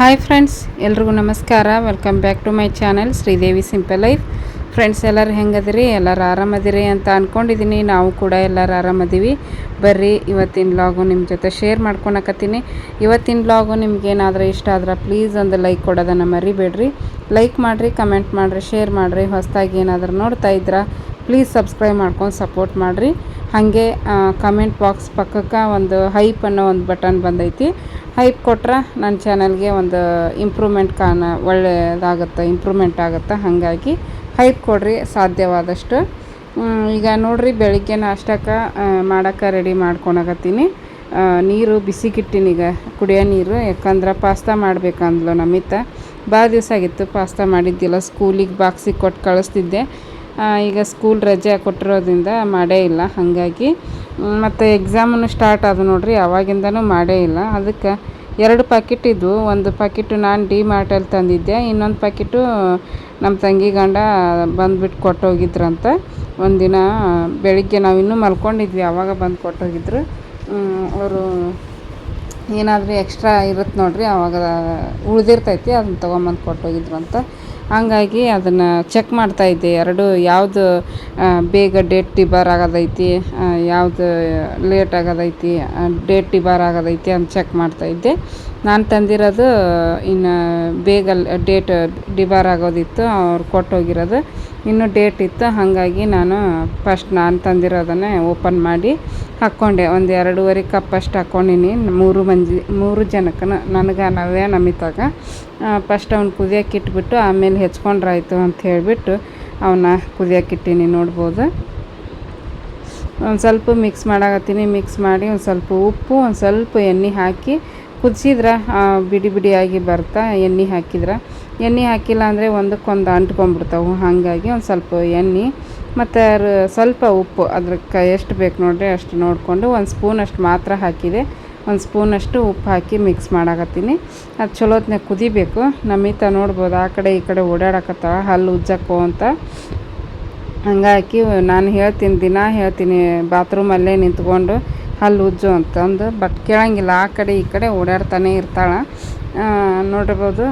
Hi friends, ಎಲ್ರಿಗೂ ನಮಸ್ಕಾರ. Welcome back to my channel Sridevi simple life. Friends, ಎಲ್ಲರೂ ಹೆಂಗದಿರಿ? ಎಲ್ಲರೂ ಆರಾಮದಿರಿ ಅಂತ ಅಂದ್ಕೊಂಡಿದ್ದೀನಿ. ನಾವು ಕೂಡ ಎಲ್ಲರೂ ಆರಾಮದೀವಿ. ಬರ್ರಿ, ಇವತ್ತಿನ ವ್ಲಾಗು ನಿಮ್ಮ ಜೊತೆ ಶೇರ್ ಮಾಡ್ಕೊಳಕತ್ತೀನಿ. ಇವತ್ತಿನ ವ್ಲಾಗು ನಿಮ್ಗೇನಾದರೂ ಇಷ್ಟ ಆದ್ರೆ ಪ್ಲೀಸ್ ಒಂದು ಲೈಕ್ ಕೊಡೋದನ್ನು ಮರಿಬೇಡ್ರಿ. ಲೈಕ್ ಮಾಡಿರಿ, ಕಮೆಂಟ್ ಮಾಡಿರಿ, ಶೇರ್ ಮಾಡಿರಿ. ಹೊಸದಾಗಿ ಏನಾದರೂ ನೋಡ್ತಾ ಇದ್ರೆ ಪ್ಲೀಸ್ ಸಬ್ಸ್ಕ್ರೈಬ್ ಮಾಡ್ಕೊಂಡು ಸಪೋರ್ಟ್ ಮಾಡಿರಿ. ಹಾಗೆ ಕಮೆಂಟ್ ಬಾಕ್ಸ್ ಪಕ್ಕಕ್ಕೆ ಒಂದು ಹೈಪ್ ಅನ್ನೋ ಒಂದು ಬಟನ್ ಬಂದೈತಿ. ಹೈಪ್ ಕೊಟ್ರೆ ನನ್ನ ಚಾನಲ್ಗೆ ಒಂದು ಇಂಪ್ರೂವ್ಮೆಂಟ್ ಒಳ್ಳೆಯದಾಗುತ್ತೆ, ಇಂಪ್ರೂವ್ಮೆಂಟ್ ಆಗುತ್ತೆ. ಹಾಗಾಗಿ ಹೈಪ್ ಕೊಡ್ರಿ ಸಾಧ್ಯವಾದಷ್ಟು. ಈಗ ನೋಡಿರಿ, ಬೆಳಿಗ್ಗೆ ನಾಷ್ಟಕ್ಕೆ ಮಾಡೋಕ್ಕೆ ರೆಡಿ ಮಾಡ್ಕೊಳಕತ್ತೀನಿ. ನೀರು ಬಿಸಿಗಿಟ್ಟಿನೀಗ ಕುಡಿಯೋ ನೀರು, ಯಾಕಂದ್ರೆ ಪಾಸ್ತಾ ಮಾಡಬೇಕಂದ್ಲು ನಮಿತ. ಭಾಳ ದಿವಸ ಆಗಿತ್ತು ಪಾಸ್ತಾ ಮಾಡಿದ್ದಿಲ್ಲ. ಸ್ಕೂಲಿಗೆ ಬಾಕ್ಸಿಗೆ ಕೊಟ್ಟು ಕಳಿಸ್ತಿದ್ದೆ. ಈಗ ಸ್ಕೂಲ್ ರಜೆ ಕೊಟ್ಟಿರೋದ್ರಿಂದ ಮಾಡೇ ಇಲ್ಲ. ಹಾಗಾಗಿ ಮತ್ತು ಎಕ್ಸಾಮನ್ನು ಸ್ಟಾರ್ಟ್ ಆದ ನೋಡ್ರಿ, ಅವಾಗಿಂದನೂ ಮಾಡೇ ಇಲ್ಲ. ಅದಕ್ಕೆ 2 ಪ್ಯಾಕೆಟ್ ಇದ್ವು. ಒಂದು ಪ್ಯಾಕೆಟು ನಾನು ಡಿ ಮಾರ್ಟಲ್ಲಿ ತಂದಿದ್ದೆ, ಇನ್ನೊಂದು ಪ್ಯಾಕೆಟು ನಮ್ಮ ತಂಗಿ ಗಂಡ ಬಂದುಬಿಟ್ಟು ಕೊಟ್ಟೋಗಿದ್ರಂತ. ಒಂದಿನ ಬೆಳಿಗ್ಗೆ ನಾವು ಇನ್ನೂ ಮಲ್ಕೊಂಡಿದ್ವಿ, ಆವಾಗ ಬಂದು ಕೊಟ್ಟೋಗಿದ್ರು. ಅವರು ಏನಾದರೂ ಎಕ್ಸ್ಟ್ರಾ ಇರುತ್ತೆ ನೋಡ್ರಿ, ಆವಾಗ ಉಳಿದಿರ್ತೈತಿ, ಅದನ್ನು ತೊಗೊಂಬಂದು ಕೊಟ್ಟೋಗಿದ್ರು ಅಂತ. ಹಾಗಾಗಿ ಅದನ್ನು ಚೆಕ್ ಮಾಡ್ತಾಯಿದ್ದೆ, ಎರಡು ಯಾವುದು ಬೇಗ ಡೇಟ್ ಡಿಬಾರ್ ಆಗೋದೈತಿ, ಯಾವುದು ಲೇಟ್ ಆಗೋದೈತಿ, ಡೇಟ್ ಡಿಬಾರ್ ಆಗೋದೈತಿ ಅಂತ ಚೆಕ್ ಮಾಡ್ತಾಯಿದ್ದೆ. ನಾನು ತಂದಿರೋದು ಇನ್ನು ಬೇಗ ಡೇಟ್ ಡಿಬಾರ್ ಆಗೋದಿತ್ತು, ಅವ್ರು ಕೊಟ್ಟೋಗಿರೋದು ಇನ್ನೂ ಡೇಟ್ ಇತ್ತು. ಹಾಗಾಗಿ ನಾನು ಫಸ್ಟ್ ನಾನು ತಂದಿರೋದನ್ನೇ ಓಪನ್ ಮಾಡಿ ಹಾಕ್ಕೊಂಡೆ. ಒಂದು 2.5 ಕಪ್ ಅಷ್ಟು ಹಾಕ್ಕೊಂಡಿನಿ. 3 ಜನಕ್ಕೆ, ನನಗೆ ನವ್ಯ ನಮಿತಾಗ. ಫಸ್ಟ್ ಅವ್ನು ಕುದಿಯೋಕೆ ಇಟ್ಬಿಟ್ಟು ಆಮೇಲೆ ಹೆಚ್ಕೊಂಡ್ರಾಯ್ತು ಅಂತ ಹೇಳಿಬಿಟ್ಟು ಅವನ್ನ ಕುದಿಯೋಕೆ ಇಟ್ಟೀನಿ. ನೋಡ್ಬೋದು, ಒಂದು ಸ್ವಲ್ಪ ಮಿಕ್ಸ್ ಮಾಡಾಕತ್ತೀನಿ. ಮಿಕ್ಸ್ ಮಾಡಿ ಒಂದು ಸ್ವಲ್ಪ ಉಪ್ಪು, ಒಂದು ಸ್ವಲ್ಪ ಎಣ್ಣೆ ಹಾಕಿ ಕುದಿಸಿದ್ರೆ ಬಿಡಿ ಬಿಡಿಯಾಗಿ ಬರ್ತಾ. ಎಣ್ಣೆ ಹಾಕಿಲ್ಲ ಅಂದರೆ ಒಂದಕ್ಕೊಂದು ಅಂಟ್ಕೊಂಡ್ಬಿಡ್ತಾವೆ. ಹಾಗಾಗಿ ಒಂದು ಸ್ವಲ್ಪ ಎಣ್ಣೆ ಮತ್ತು ಸ್ವಲ್ಪ ಉಪ್ಪು, ಅದಕ್ಕೆ ಎಷ್ಟು ಬೇಕು ನೋಡಿರಿ ಅಷ್ಟು ನೋಡಿಕೊಂಡು ಒಂದು ಸ್ಪೂನಷ್ಟು ಮಾತ್ರ ಹಾಕಿದೆ. ಒಂದು ಸ್ಪೂನಷ್ಟು ಉಪ್ಪು ಹಾಕಿ ಮಿಕ್ಸ್ ಮಾಡಾಕತ್ತೀನಿ. ಅದು ಚಲೋತ್ನಾಗ ಕುದಿಬೇಕು. ನಮಿತ ನೋಡ್ಬೋದು, ಆ ಕಡೆ ಈ ಕಡೆ ಓಡಾಡಕತ್ತಾವ ಹಲ್ಲು ಉಜ್ಜಕ್ಕೋ ಅಂತ. ಹಂಗಾಗಿ ನಾನು ದಿನ ಹೇಳ್ತೀನಿ ಬಾತ್ರೂಮಲ್ಲೇ ನಿಂತ್ಕೊಂಡು ಹಲ್ಲು ಉಜ್ಜು ಅಂತಂದು. ಬಟ್ ಕೇಳಂಗಿಲ್ಲ, ಆ ಕಡೆ ಈ ಕಡೆ ಓಡಾಡ್ತಾನೆ ಇರ್ತಾಳೆ. ನೋಡಿರ್ಬೋದು.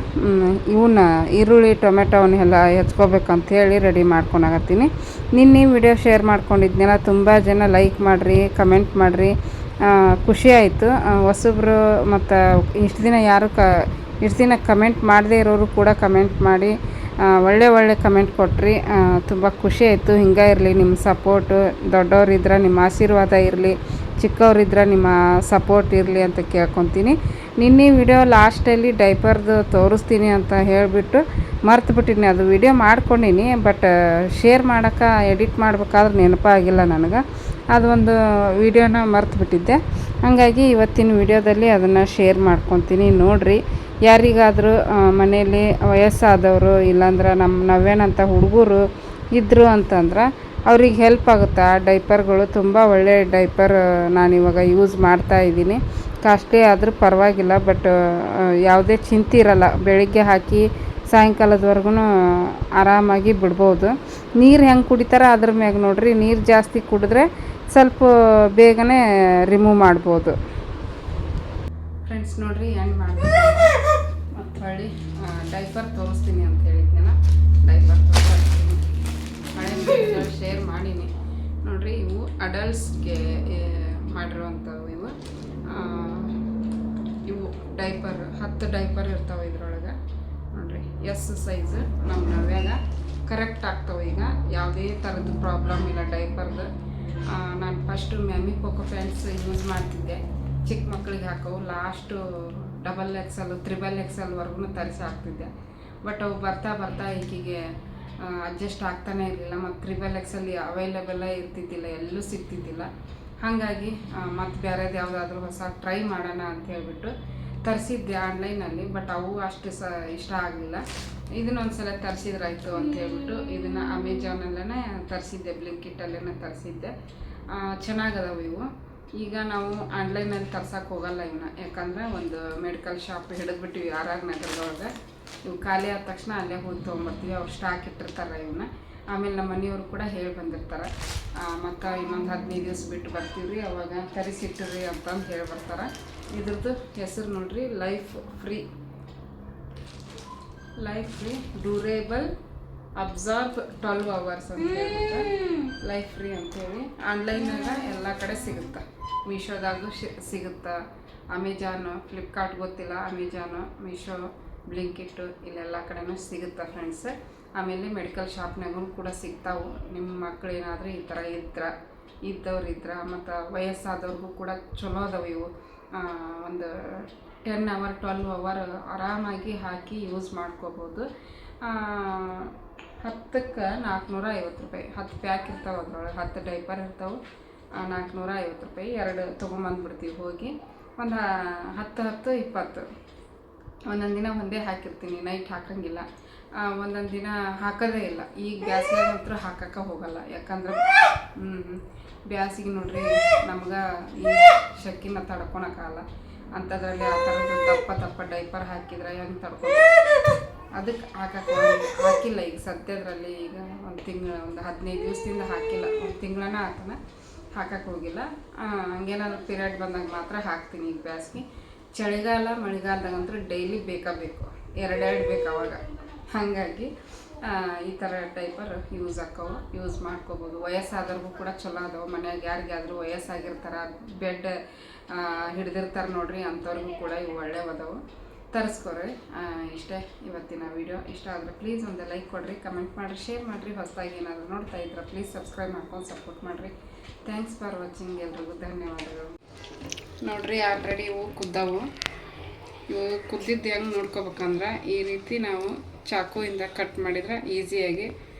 ಇವನ್ನ ಈರುಳ್ಳಿ ಟೊಮೆಟೊವನ್ನೆಲ್ಲ ಹೆಚ್ಕೋಬೇಕಂಥೇಳಿ ರೆಡಿ ಮಾಡ್ಕೊಳಕತ್ತೀನಿ. ನಿನ್ನೆ ವಿಡಿಯೋ ಶೇರ್ ಮಾಡ್ಕೊಂಡಿದ್ನೆಲ್ಲ, ತುಂಬ ಜನ ಲೈಕ್ ಮಾಡಿರಿ, ಕಮೆಂಟ್ ಮಾಡಿರಿ. ಖುಷಿ ಆಯಿತು. ಹೊಸಬ್ರು ಮತ್ತು ಇಷ್ಟು ದಿನ ಕಮೆಂಟ್ ಮಾಡದೇ ಇರೋರು ಕೂಡ ಕಮೆಂಟ್ ಮಾಡಿ ಒಳ್ಳೆ ಕಮೆಂಟ್ ಕೊಟ್ರಿ. ತುಂಬ ಖುಷಿ ಆಯಿತು. ಹಿಂಗೆ ಇರಲಿ ನಿಮ್ಮ ಸಪೋರ್ಟು. ದೊಡ್ಡವರಿದ್ರೆ ನಿಮ್ಮ ಆಶೀರ್ವಾದ ಇರಲಿ, ಚಿಕ್ಕವರಿದ್ರೆ ನಿಮ್ಮ ಸಪೋರ್ಟ್ ಇರಲಿ ಅಂತ ಕೇಳ್ಕೊತೀನಿ. ನಿನ್ನೆ ವಿಡಿಯೋ ಲಾಸ್ಟಲ್ಲಿ ಡೈಪರ್ದು ತೋರಿಸ್ತೀನಿ ಅಂತ ಹೇಳಿಬಿಟ್ಟು ಮರ್ತುಬಿಟ್ಟಿನಿ. ಅದು ವಿಡಿಯೋ ಮಾಡ್ಕೊಂಡೀನಿ, ಬಟ್ ಶೇರ್ ಮಾಡೋಕ್ಕೆ ಎಡಿಟ್ ಮಾಡ್ಬೇಕಾದ್ರೆ ನೆನಪಾಗಿಲ್ಲ ನನಗೆ. ಅದೊಂದು ವಿಡಿಯೋನ ಮರ್ತುಬಿಟ್ಟಿದ್ದೆ. ಹಾಗಾಗಿ ಇವತ್ತಿನ ವಿಡಿಯೋದಲ್ಲಿ ಅದನ್ನು ಶೇರ್ ಮಾಡ್ಕೊತೀನಿ. ನೋಡಿರಿ, ಯಾರಿಗಾದರೂ ಮನೆಯಲ್ಲಿ ವಯಸ್ಸಾದವರು ಇಲ್ಲಾಂದ್ರೆ ನಮ್ಮ ನವ್ಯನಂಥ ಹುಡುಗರು ಇದ್ದರು ಅಂತಂದ್ರೆ ಅವ್ರಿಗೆ ಹೆಲ್ಪ್ ಆಗುತ್ತೆ. ಆ ಡೈಪರ್ಗಳು ತುಂಬ ಒಳ್ಳೆಯ ಡೈಪರ್ ನಾನಿವಾಗ ಯೂಸ್ ಮಾಡ್ತಾಯಿದ್ದೀನಿ. ಕಾಸ್ಟ್ಲಿ ಆದರೂ ಪರವಾಗಿಲ್ಲ, ಬಟ್ ಯಾವುದೇ ಚಿಂತೆ ಇರಲ್ಲ. ಬೆಳಿಗ್ಗೆ ಹಾಕಿ ಸಾಯಂಕಾಲದವರೆಗೂ ಆರಾಮಾಗಿ ಬಿಡ್ಬೋದು. ನೀರು ಹೆಂಗೆ ಕುಡಿತಾರೆ ಅದ್ರ ಮ್ಯಾಗ ನೋಡಿರಿ. ನೀರು ಜಾಸ್ತಿ ಕುಡಿದ್ರೆ ಸ್ವಲ್ಪ ಬೇಗನೆ ರಿಮೂವ್ ಮಾಡ್ಬೋದು. ಫ್ರೆಂಡ್ಸ್, ನೋಡಿರಿ ಹೆಂಗೆ ಮಾಡ್ಬೋದು. ಮತ್ತು ಹೊಳ್ಳಿ ಡೈಪರ್ ತೋರಿಸ್ತೀನಿ ಅಂತ ಹೇಳಿದ್ನಲ್ಲ, ಡೈಪರ್ ತೋರಿಸ್ತೀನಿ. ಹಳೆ ಶೇರ್ ಮಾಡೀನಿ ನೋಡಿರಿ. ಇವು ಅಡಲ್ಟ್ಸ್ಗೆ ಮಾಡಿರುವಂಥವು. ಇವು ಡೈಪರ್ 10 ಡೈಪರ್ ಇರ್ತಾವೆ ಇದ್ರೊಳಗೆ. ನೋಡಿರಿ, ಎಸ್ ಸೈಜು ನಮ್ಮ ನವ್ಯಾಗ ಕರೆಕ್ಟ್ ಆಗ್ತಾವೆ. ಈಗ ಯಾವುದೇ ಥರದ್ದು ಪ್ರಾಬ್ಲಮ್ ಇಲ್ಲ ಡೈಪರ್ದು. ನಾನು ಫಸ್ಟು ಮ್ಯಾಮಿ ಪೋಕೋ ಪ್ಯಾಂಟ್ಸ್ ಯೂಸ್ ಮಾಡ್ತಿದ್ದೆ, ಚಿಕ್ಕ ಮಕ್ಕಳಿಗೆ ಹಾಕೋವು. ಲಾಸ್ಟು XXL, XXLವರೆಗೂ ತರಿಸಿ ಹಾಕ್ತಿದ್ದೆ. ಬಟ್ ಅವು ಬರ್ತಾ ಈಕೆಗೆ ಅಡ್ಜಸ್ಟ್ ಆಗ್ತಾನೆ ಇರಲಿಲ್ಲ. ಮತ್ತು XXL ಅವೈಲೇಬಲ್ ಇರ್ತಿದ್ದಿಲ್ಲ, ಎಲ್ಲೂ ಸಿಗ್ತಿದ್ದಿಲ್ಲ. ಹಾಗಾಗಿ ಮತ್ತು ಬೇರೆದು ಯಾವುದಾದ್ರೂ ಹೊಸ ಟ್ರೈ ಮಾಡೋಣ ಅಂತ ಹೇಳ್ಬಿಟ್ಟು ತರಿಸಿದ್ದೆ ಆನ್ಲೈನಲ್ಲಿ. ಬಟ್ ಅವು ಅಷ್ಟು ಇಷ್ಟ ಆಗಲಿಲ್ಲ. ಇದನ್ನೊಂದು ಸಲ ತರಿಸಿದ್ರಾಯ್ತು ಅಂತ ಹೇಳ್ಬಿಟ್ಟು ಇದನ್ನು ಅಮೆಜಾನಲ್ಲೇ ತರಿಸಿದ್ದೆ, ಬ್ಲಿಂಕಿಟಲ್ಲೇ ತರಿಸಿದ್ದೆ. ಚೆನ್ನಾಗದವು ಇವು. ಈಗ ನಾವು ಆನ್ಲೈನಲ್ಲಿ ತರ್ಸೋಕೆ ಹೋಗಲ್ಲ ಇವನ್ನ, ಯಾಕಂದರೆ ಒಂದು ಮೆಡಿಕಲ್ ಶಾಪ್ ಹಿಡಿದ್ಬಿಟ್ಟಿವಿ RR ನಗರದೊಳಗೆ. ಇವು ಖಾಲಿ ಆದ ತಕ್ಷಣ ಅಲ್ಲೇ ಹೋಗಿ ತೊಗೊಂಬರ್ತೀವಿ. ಅವ್ರು ಸ್ಟಾಕ್ ಇಟ್ಟಿರ್ತಾರೆ ಇವನ್ನ. ಆಮೇಲೆ ನಮ್ಮ ಮನೆಯವರು ಕೂಡ ಹೇಳಿ ಬಂದಿರ್ತಾರೆ, ಮತ್ತು ಇನ್ನೊಂದು 15 ದಿವಸ ಬಿಟ್ಟು ಬರ್ತೀವಿ, ಅವಾಗ ತರಿಸಿಟ್ಟಿರಿ ಅಂತಂದು ಹೇಳಿ ಬರ್ತಾರೆ. ಇದ್ರದ್ದು ಹೆಸರು ನೋಡಿರಿ, life free life free durable absorb 12 hours ಅಂತ ಹೇಳ್ಬಿಟ್ಟು ಲೈಫ್ ಫ್ರೀ ಅಂತೇಳಿ ಆನ್ಲೈನಾಗ ಎಲ್ಲ ಕಡೆ ಸಿಗುತ್ತೆ. ಮೀಶೋದಾಗೂ ಸಿಗುತ್ತೆ, ಅಮೆಜಾನು, ಫ್ಲಿಪ್ಕಾರ್ಟ್ ಗೊತ್ತಿಲ್ಲ, ಅಮೆಜಾನು, ಮೀಶೋ, ಬ್ಲಿಂಕಿಟ್ಟು ಇಲ್ಲೆಲ್ಲ ಕಡೆನೂ ಸಿಗುತ್ತೆ ಫ್ರೆಂಡ್ಸ್. ಆಮೇಲೆ ಮೆಡಿಕಲ್ ಶಾಪ್ನಾಗೂ ಕೂಡ ಸಿಗ್ತಾವೆ. ನಿಮ್ಮ ಮಕ್ಳು ಏನಾದರೂ ಈ ಥರ ಇದ್ದವ್ರು ಮತ್ತು ವಯಸ್ಸಾದವ್ರಿಗೂ ಕೂಡ ಚಲೋ ಅದಾವೆ ಇವು. ಒಂದು 10 hour 12 hour ಆರಾಮಾಗಿ ಹಾಕಿ ಯೂಸ್ ಮಾಡ್ಕೋಬೋದು. 10ಕ್ಕೆ 450 ರೂಪಾಯಿ. 10 ಪ್ಯಾಕ್ ಇರ್ತಾವೆ, ಅದ್ರೊಳಗೆ 10 ಡೈಪರ್ ಇರ್ತಾವೆ. 450 ರೂಪಾಯಿ 2 ತೊಗೊಂಬಂದ್ಬಿಡ್ತೀವಿ ಹೋಗಿ. ಒಂದು 10 20 ಒಂದೊಂದು ದಿನ ಒಂದೇ ಹಾಕಿರ್ತೀನಿ, ನೈಟ್ ಹಾಕಂಗಿಲ್ಲ. ಒಂದೊಂದು ದಿನ ಹಾಕೋದೇ ಇಲ್ಲ. ಈಗ ಬ್ಯಾಸಿಗೆ ಮಾತ್ರ ಹಾಕಕ್ಕೆ ಹೋಗಲ್ಲ, ಯಾಕಂದ್ರೆ ಬ್ಯಾಸಿಗೆ ನೋಡ್ರಿ ನಮ್ಗೆ ಈ ಶಕ್ಕಿನ ತಡ್ಕೊಳಕ್ಕಾಗಲ್ಲ. ಅಂಥದ್ರಲ್ಲಿ ಆ ಥರದ್ದು ದಪ್ಪ ಡೈಪರ್ ಹಾಕಿದ್ರೆ ಹೆಂಗೆ ತಡ್ಕೊಂಡು ಅದಕ್ಕೆ ಹಾಕಿಲ್ಲ. ಈಗ ಸದ್ಯದ್ರಲ್ಲಿ ಈಗ ಒಂದು 15 ದಿವಸದಿಂದ ಹಾಕಿಲ್ಲ. ಒಂದು ತಿಂಗಳನ್ನ ಆತನ ಹಾಕಕ್ಕೆ ಹೋಗಿಲ್ಲ. ಹಂಗೇನಾದ್ರು ಪೀರಿಯಡ್ ಬಂದಾಗ ಮಾತ್ರ ಹಾಕ್ತೀನಿ. ಈಗ ಬ್ಯಾಸಿಗೆ, ಚಳಿಗಾಲ ಮಳೆಗಾಲದಾಗಂತೂ ಡೈಲಿ ಬೇಕು, 2 ಬೇಕು ಅವಾಗ. ಹಾಗಾಗಿ ಈ ಥರ ಡೈಪರ್ ಯೂಸ್ ಮಾಡ್ಕೋಬೋದು. ವಯಸ್ಸಾದವ್ರಿಗೂ ಕೂಡ ಚಲೋ ಅದಾವೆ. ಮನ್ಯಾಗ ಯಾರಿಗಾದ್ರೂ ವಯಸ್ಸಾಗಿರ್ತಾರೆ, ಬೆಡ್ ಹಿಡ್ದಿರ್ತಾರೆ ನೋಡ್ರಿ, ಅಂಥವ್ರಿಗೂ ಕೂಡ ಇವು ಒಳ್ಳೆಯವು ತರಿಸ್ಕೊರಿ. ಇಷ್ಟೇ ಇವತ್ತಿನ ವಿಡಿಯೋ. ಇಷ್ಟ ಆದರೆ ಪ್ಲೀಸ್ ಒಂದು ಲೈಕ್ ಕೊಡಿರಿ, ಕಮೆಂಟ್ ಮಾಡಿರಿ, ಶೇರ್ ಮಾಡಿರಿ. ಹೊಸದಾಗಿ ಏನಾದರೂ ನೋಡ್ತಾ ಇದ್ರೆ ಪ್ಲೀಸ್ ಸಬ್ಸ್ಕ್ರೈಬ್ ಮಾಡ್ಕೊಂಡು ಸಪೋರ್ಟ್ ಮಾಡಿರಿ. Thanks for watching. ಎಲ್ರಿಗೂ ಧನ್ಯವಾದಗಳು. ನೋಡಿರಿ ಆಲ್ರೆಡಿ ಇವು ಕುದ್ದಾವು. ಇವು ಕುದ್ದಿದ್ದು ಹೆಂಗೆ ನೋಡ್ಕೋಬೇಕಂದ್ರೆ ಈ ರೀತಿ ನಾವು ಚಾಕುವಿಂದ ಕಟ್ ಮಾಡಿದ್ರೆ ಈಸಿಯಾಗಿ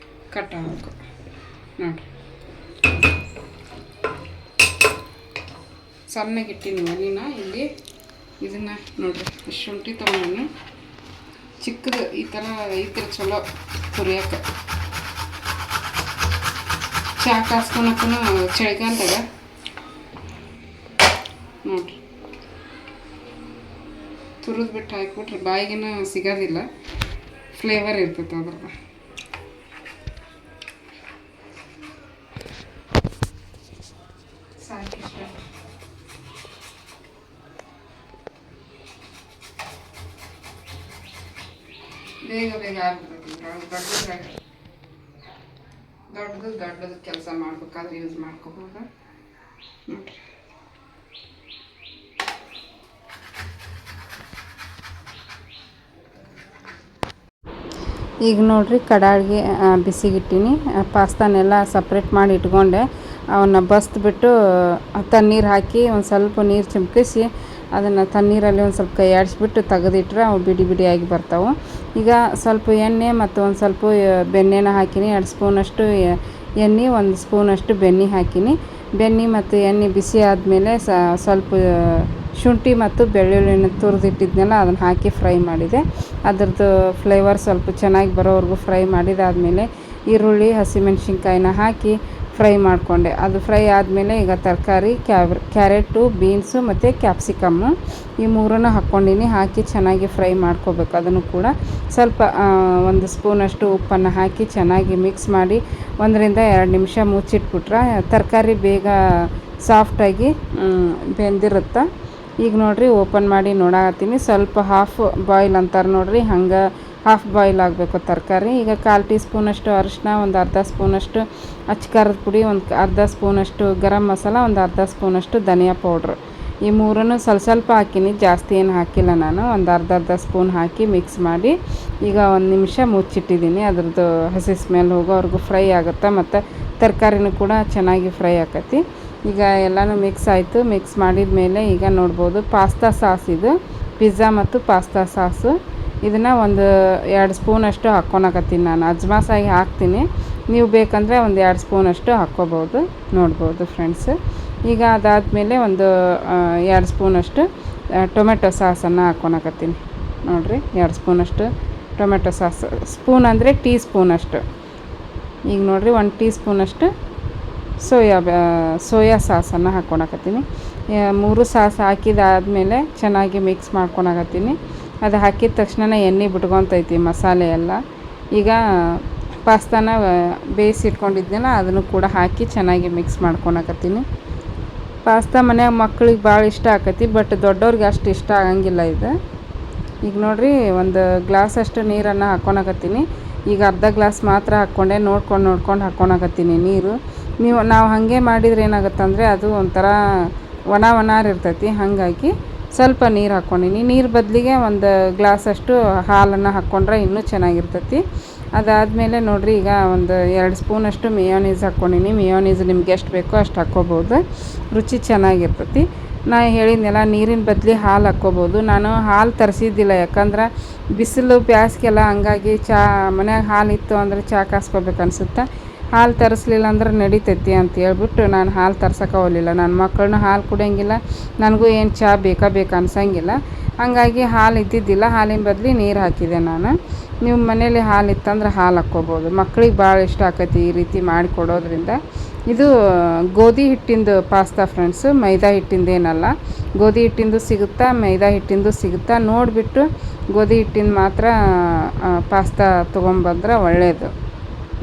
ಕಟ್ ಆಗಬೇಕು. ನೋಡಿರಿ ಸಣ್ಣಗಿಟ್ಟಿನಿ ಒಲಿನ ಇಲ್ಲಿ. ಇದನ್ನು ನೋಡಿರಿ ಶುಂಠಿ ತೊಗೊಂಡು ಚಿಕ್ಕದು ಈ ಥರ ಚಲೋ ಹುರಿಯೋಕೆ, ಚಾ ಕಾಸ್ಕೊಳಕ್ಕೂ ಚಳಿಗಾಲದಾಗ ನೋಡಿರಿ ತುರಿದು ಬಿಟ್ಟು ಹಾಕಿಬಿಟ್ರೆ ಬಾಯಿಗೇನು ಸಿಗೋದಿಲ್ಲ, ಫ್ಲೇವರ್ ಇರ್ತೈತೆ ಅದ್ರದ್ದು. ಸಾಕಿಷ್ಟ ಬೇಗ ಆಗ್ಬಿಡ್ತೈತಿ. ದೊಡ್ಡದು ಕೆಲಸ ಮಾಡ್ಬೇಕಾದ್ರೆ ಯೂಸ್ ಮಾಡ್ಕೋಬೋದು ನೋಡಿರಿ. ಈಗ ನೋಡಿರಿ ಕಡಾಯಿಗೆ ಬಿಸಿಗಿಟ್ಟಿನಿ. ಪಾಸ್ತಾನೆಲ್ಲ ಸಪ್ರೇಟ್ ಮಾಡಿ ಇಟ್ಕೊಂಡೆ. ಅವನ್ನ ಬಸ್ಬಿಟ್ಟು ತಣ್ಣೀರು ಹಾಕಿ ಒಂದು ಸ್ವಲ್ಪ ನೀರು ಚಿಮ್ಕಿಸಿ ಅದನ್ನು ತಣ್ಣೀರಲ್ಲಿ ಒಂದು ಸ್ವಲ್ಪ ಕೈ ಆಡಿಸ್ಬಿಟ್ಟು ತೆಗೆದಿಟ್ರೆ ಅವು ಬಿಡಿಯಾಗಿ ಬರ್ತಾವೆ. ಈಗ ಸ್ವಲ್ಪ ಎಣ್ಣೆ ಮತ್ತು ಒಂದು ಸ್ವಲ್ಪ ಬೆಣ್ಣೆನ ಹಾಕಿನಿ. 2 ಸ್ಪೂನಷ್ಟು ಎಣ್ಣೆ, 1 ಸ್ಪೂನಷ್ಟು ಬೆಣ್ಣೆ ಹಾಕಿನಿ. ಬೆಣ್ಣೆ ಮತ್ತು ಎಣ್ಣೆ ಬಿಸಿ ಆದಮೇಲೆ ಸ್ವಲ್ಪ ಶುಂಠಿ ಮತ್ತು ಬೆಳ್ಳುಳ್ಳಿನ ತುರಿದಿಟ್ಟಿದ್ನೆಲ್ಲ ಅದನ್ನು ಹಾಕಿ ಫ್ರೈ ಮಾಡಿದೆ. ಅದ್ರದ್ದು ಫ್ಲೇವರ್ ಸ್ವಲ್ಪ ಚೆನ್ನಾಗಿ ಬರೋವರೆಗೂ ಫ್ರೈ ಮಾಡಿದಾದಮೇಲೆ ಈರುಳ್ಳಿ, ಹಸಿಮೆಣ್ಸಿನ್ಕಾಯಿನ ಹಾಕಿ ಫ್ರೈ ಮಾಡಿಕೊಂಡೆ. ಅದು ಫ್ರೈ ಆದಮೇಲೆ ಈಗ ತರಕಾರಿ ಕ್ಯಾರೆಟು, ಬೀನ್ಸು ಮತ್ತು ಕ್ಯಾಪ್ಸಿಕಮ್ಮು ಈ 3 ಹಾಕ್ಕೊಂಡಿನಿ. ಹಾಕಿ ಚೆನ್ನಾಗಿ ಫ್ರೈ ಮಾಡ್ಕೋಬೇಕು. ಅದನ್ನು ಕೂಡ ಸ್ವಲ್ಪ 1 ಸ್ಪೂನಷ್ಟು ಉಪ್ಪನ್ನು ಹಾಕಿ ಚೆನ್ನಾಗಿ ಮಿಕ್ಸ್ ಮಾಡಿ 1 ರಿಂದ 2 ನಿಮಿಷ ಮುಚ್ಚಿಟ್ಬಿಟ್ರೆ ತರಕಾರಿ ಬೇಗ ಸಾಫ್ಟಾಗಿ ಬೆಂದಿರುತ್ತೆ. ಈಗ ನೋಡಿರಿ ಓಪನ್ ಮಾಡಿ ನೋಡಾಕತ್ತೀನಿ. ಸ್ವಲ್ಪ ಹಾಫ್ ಬಾಯ್ಲ್ ಅಂತಾರೆ ನೋಡಿರಿ, ಹಂಗೆ ಹಾಫ್ ಬಾಯ್ಲ್ ಆಗಬೇಕು ತರಕಾರಿ. ಈಗ 1/4 ಟೀ ಸ್ಪೂನಷ್ಟು ಅರಿಶಿನ, ಒಂದು ಅರ್ಧ ಸ್ಪೂನಷ್ಟು ಅಚ್ಕಾರದ ಪುಡಿ, ಒಂದು ಅರ್ಧ ಸ್ಪೂನಷ್ಟು ಗರಂ ಮಸಾಲ, ಒಂದು ಅರ್ಧ ಸ್ಪೂನಷ್ಟು ಧನಿಯಾ ಪೌಡ್ರು. ಈ 3 ಸ್ವಲ್ಪ ಹಾಕಿನಿ, ಜಾಸ್ತಿ ಏನು ಹಾಕಿಲ್ಲ ನಾನು. ಒಂದು ಅರ್ಧ ಸ್ಪೂನ್ ಹಾಕಿ ಮಿಕ್ಸ್ ಮಾಡಿ ಈಗ 1 ನಿಮಿಷ ಮುಚ್ಚಿಟ್ಟಿದ್ದೀನಿ. ಅದ್ರದ್ದು ಹಸಿ ಸ್ಮೆಲ್ ಹೋಗೋವರೆಗೂ ಫ್ರೈ ಆಗುತ್ತೆ ಮತ್ತು ತರಕಾರಿನೂ ಕೂಡ ಚೆನ್ನಾಗಿ ಫ್ರೈ ಆಕತಿ. ಈಗ ಎಲ್ಲನೂ ಮಿಕ್ಸ್ ಆಯಿತು. ಮಿಕ್ಸ್ ಮಾಡಿದ ಮೇಲೆ ಈಗ ನೋಡ್ಬೋದು ಪಾಸ್ತಾ ಸಾಸ್, ಇದು ಪಿಜ್ಜಾ ಮತ್ತು ಪಾಸ್ತಾ ಸಾಸು. ಇದನ್ನು ಒಂದು 2 ಸ್ಪೂನಷ್ಟು ಹಾಕ್ಕೊಳಕತ್ತೀನಿ ನಾನು. ಅಜ್ಮಾಸಾಗಿ ಹಾಕ್ತೀನಿ, ನೀವು ಬೇಕಂದರೆ ಒಂದು 2 ಸ್ಪೂನಷ್ಟು ಹಾಕ್ಕೋಬೋದು. ನೋಡ್ಬೋದು ಫ್ರೆಂಡ್ಸ್. ಈಗ ಅದಾದಮೇಲೆ ಒಂದು 2 ಸ್ಪೂನಷ್ಟು ಟೊಮೆಟೊ ಸಾಸನ್ನು ಹಾಕ್ಕೊಳಕತ್ತೀನಿ. ನೋಡಿರಿ 2 ಸ್ಪೂನಷ್ಟು ಟೊಮೆಟೊ ಸಾಸ್. ಸ್ಪೂನ್ ಅಂದರೆ ಟೀ ಸ್ಪೂನಷ್ಟು. ಈಗ ನೋಡಿರಿ 1 ಟೀ ಸ್ಪೂನಷ್ಟು ಸೋಯಾ ಸಾಸನ್ನು ಹಾಕ್ಕೊಳಕತ್ತೀನಿ. 3 ಸಾಸ್ ಹಾಕಿದಾದಮೇಲೆ ಚೆನ್ನಾಗಿ ಮಿಕ್ಸ್ ಮಾಡ್ಕೊಳಕತ್ತೀನಿ. ಅದು ಹಾಕಿದ ತಕ್ಷಣ ಎಣ್ಣೆ ಬಿಟ್ಕೊತೈತಿ ಮಸಾಲೆ ಎಲ್ಲ. ಈಗ ಪಾಸ್ತಾನ ಬೇಯಿಸಿಟ್ಕೊಂಡಿದ್ನಲ್ಲ ಅದನ್ನು ಕೂಡ ಹಾಕಿ ಚೆನ್ನಾಗಿ ಮಿಕ್ಸ್ ಮಾಡ್ಕೊಳಕತ್ತೀನಿ. ಪಾಸ್ತಾ ಮನ್ಯಾಗ ಮಕ್ಳಿಗೆ ಭಾಳ ಇಷ್ಟ ಆಕತಿ, ಬಟ್ ದೊಡ್ಡವ್ರಿಗೆ ಅಷ್ಟು ಇಷ್ಟ ಆಗಂಗಿಲ್ಲ ಇದು. ಈಗ ನೋಡಿರಿ ಒಂದು ಗ್ಲಾಸಷ್ಟು ನೀರನ್ನು ಹಾಕ್ಕೊಳಕತ್ತೀನಿ. ಈಗ ಅರ್ಧ ಗ್ಲಾಸ್ ಮಾತ್ರ ಹಾಕ್ಕೊಂಡೆ, ನೋಡ್ಕೊಂಡು ಹಾಕ್ಕೊಳಕತ್ತೀನಿ ನೀರು. ನಾವು ಹಾಗೆ ಮಾಡಿದ್ರೆ ಏನಾಗುತ್ತಂದರೆ ಅದು ಒಂಥರ ಒಣ ಇರ್ತೈತಿ. ಹಾಗಾಗಿ ಸ್ವಲ್ಪ ನೀರು ಹಾಕ್ಕೊಂಡೀನಿ. ನೀರು ಬದಲಿಗೆ ಒಂದು ಗ್ಲಾಸಷ್ಟು ಹಾಲನ್ನು ಹಾಕ್ಕೊಂಡ್ರೆ ಇನ್ನೂ ಚೆನ್ನಾಗಿರ್ತೈತಿ. ಅದಾದಮೇಲೆ ನೋಡಿರಿ, ಈಗ ಒಂದು 2 ಸ್ಪೂನಷ್ಟು ಮಿಯೋನೀಸ್ ಹಾಕ್ಕೊಂಡೀನಿ. ಮಿಯೋನೀಸ್ ನಿಮ್ಗೆ ಎಷ್ಟು ಬೇಕೋ ಅಷ್ಟು ಹಾಕ್ಕೋಬೋದು, ರುಚಿ ಚೆನ್ನಾಗಿರ್ತೈತಿ. ನಾನು ಹೇಳಿದ್ನೆಲ್ಲ, ನೀರಿನ ಬದಲಿ ಹಾಲು ಹಾಕ್ಕೋಬೋದು. ನಾನು ಹಾಲು ತರಿಸಿದ್ದಿಲ್ಲ, ಯಾಕಂದ್ರೆ ಬಿಸಿಲು ಬ್ಯಾಸ್ಗೆಲ್ಲ, ಹಂಗಾಗಿ ಮನ್ಯಾಗ ಹಾಲು ಇತ್ತು ಅಂದರೆ ಚಹಾ ಕಾಸ್ಕೋಬೇಕು ಅನ್ಸುತ್ತೆ. ಹಾಲು ತರಿಸ್ಲಿಲ್ಲ ಅಂದ್ರೆ ನಡಿತೈತಿ ಅಂತ ಹೇಳ್ಬಿಟ್ಟು ನಾನು ಹಾಲು ತರ್ಸೋಕೆ ಹೋಗಲಿಲ್ಲ. ನನ್ನ ಮಕ್ಕಳನ್ನ ಹಾಲು ಕುಡಿಯೋಂಗಿಲ್ಲ, ನನಗೂ ಏನು ಚಹಾ ಬೇಕಾ ಅನ್ಸಂಗಿಲ್ಲ. ಹಾಗಾಗಿ ಹಾಲು ಇದ್ದಿದ್ದಿಲ್ಲ, ಹಾಲಿನ ಬದಲಿ ನೀರು ಹಾಕಿದೆ ನಾನು. ನೀವು ಮನೇಲಿ ಹಾಲು ಇತ್ತಂದ್ರೆ ಹಾಲು ಹಾಕ್ಕೋಬೋದು. ಮಕ್ಳಿಗೆ ಭಾಳ ಇಷ್ಟ ಆಕೈತಿ ಈ ರೀತಿ ಮಾಡಿ ಕೊಡೋದ್ರಿಂದ. ಇದು ಗೋಧಿ ಹಿಟ್ಟಿಂದು ಪಾಸ್ತಾ ಫ್ರೆಂಡ್ಸು, ಮೈದಾ ಹಿಟ್ಟಿಂದೇನಲ್ಲ. ಗೋಧಿ ಹಿಟ್ಟಿಂದು ಸಿಗುತ್ತಾ, ಮೈದಾ ಹಿಟ್ಟಿಂದು ಸಿಗುತ್ತಾ, ನೋಡಿಬಿಟ್ಟು ಗೋಧಿ ಹಿಟ್ಟಿಂದು ಮಾತ್ರ ಪಾಸ್ತಾ ತೊಗೊಂಬಂದ್ರೆ ಒಳ್ಳೆಯದು.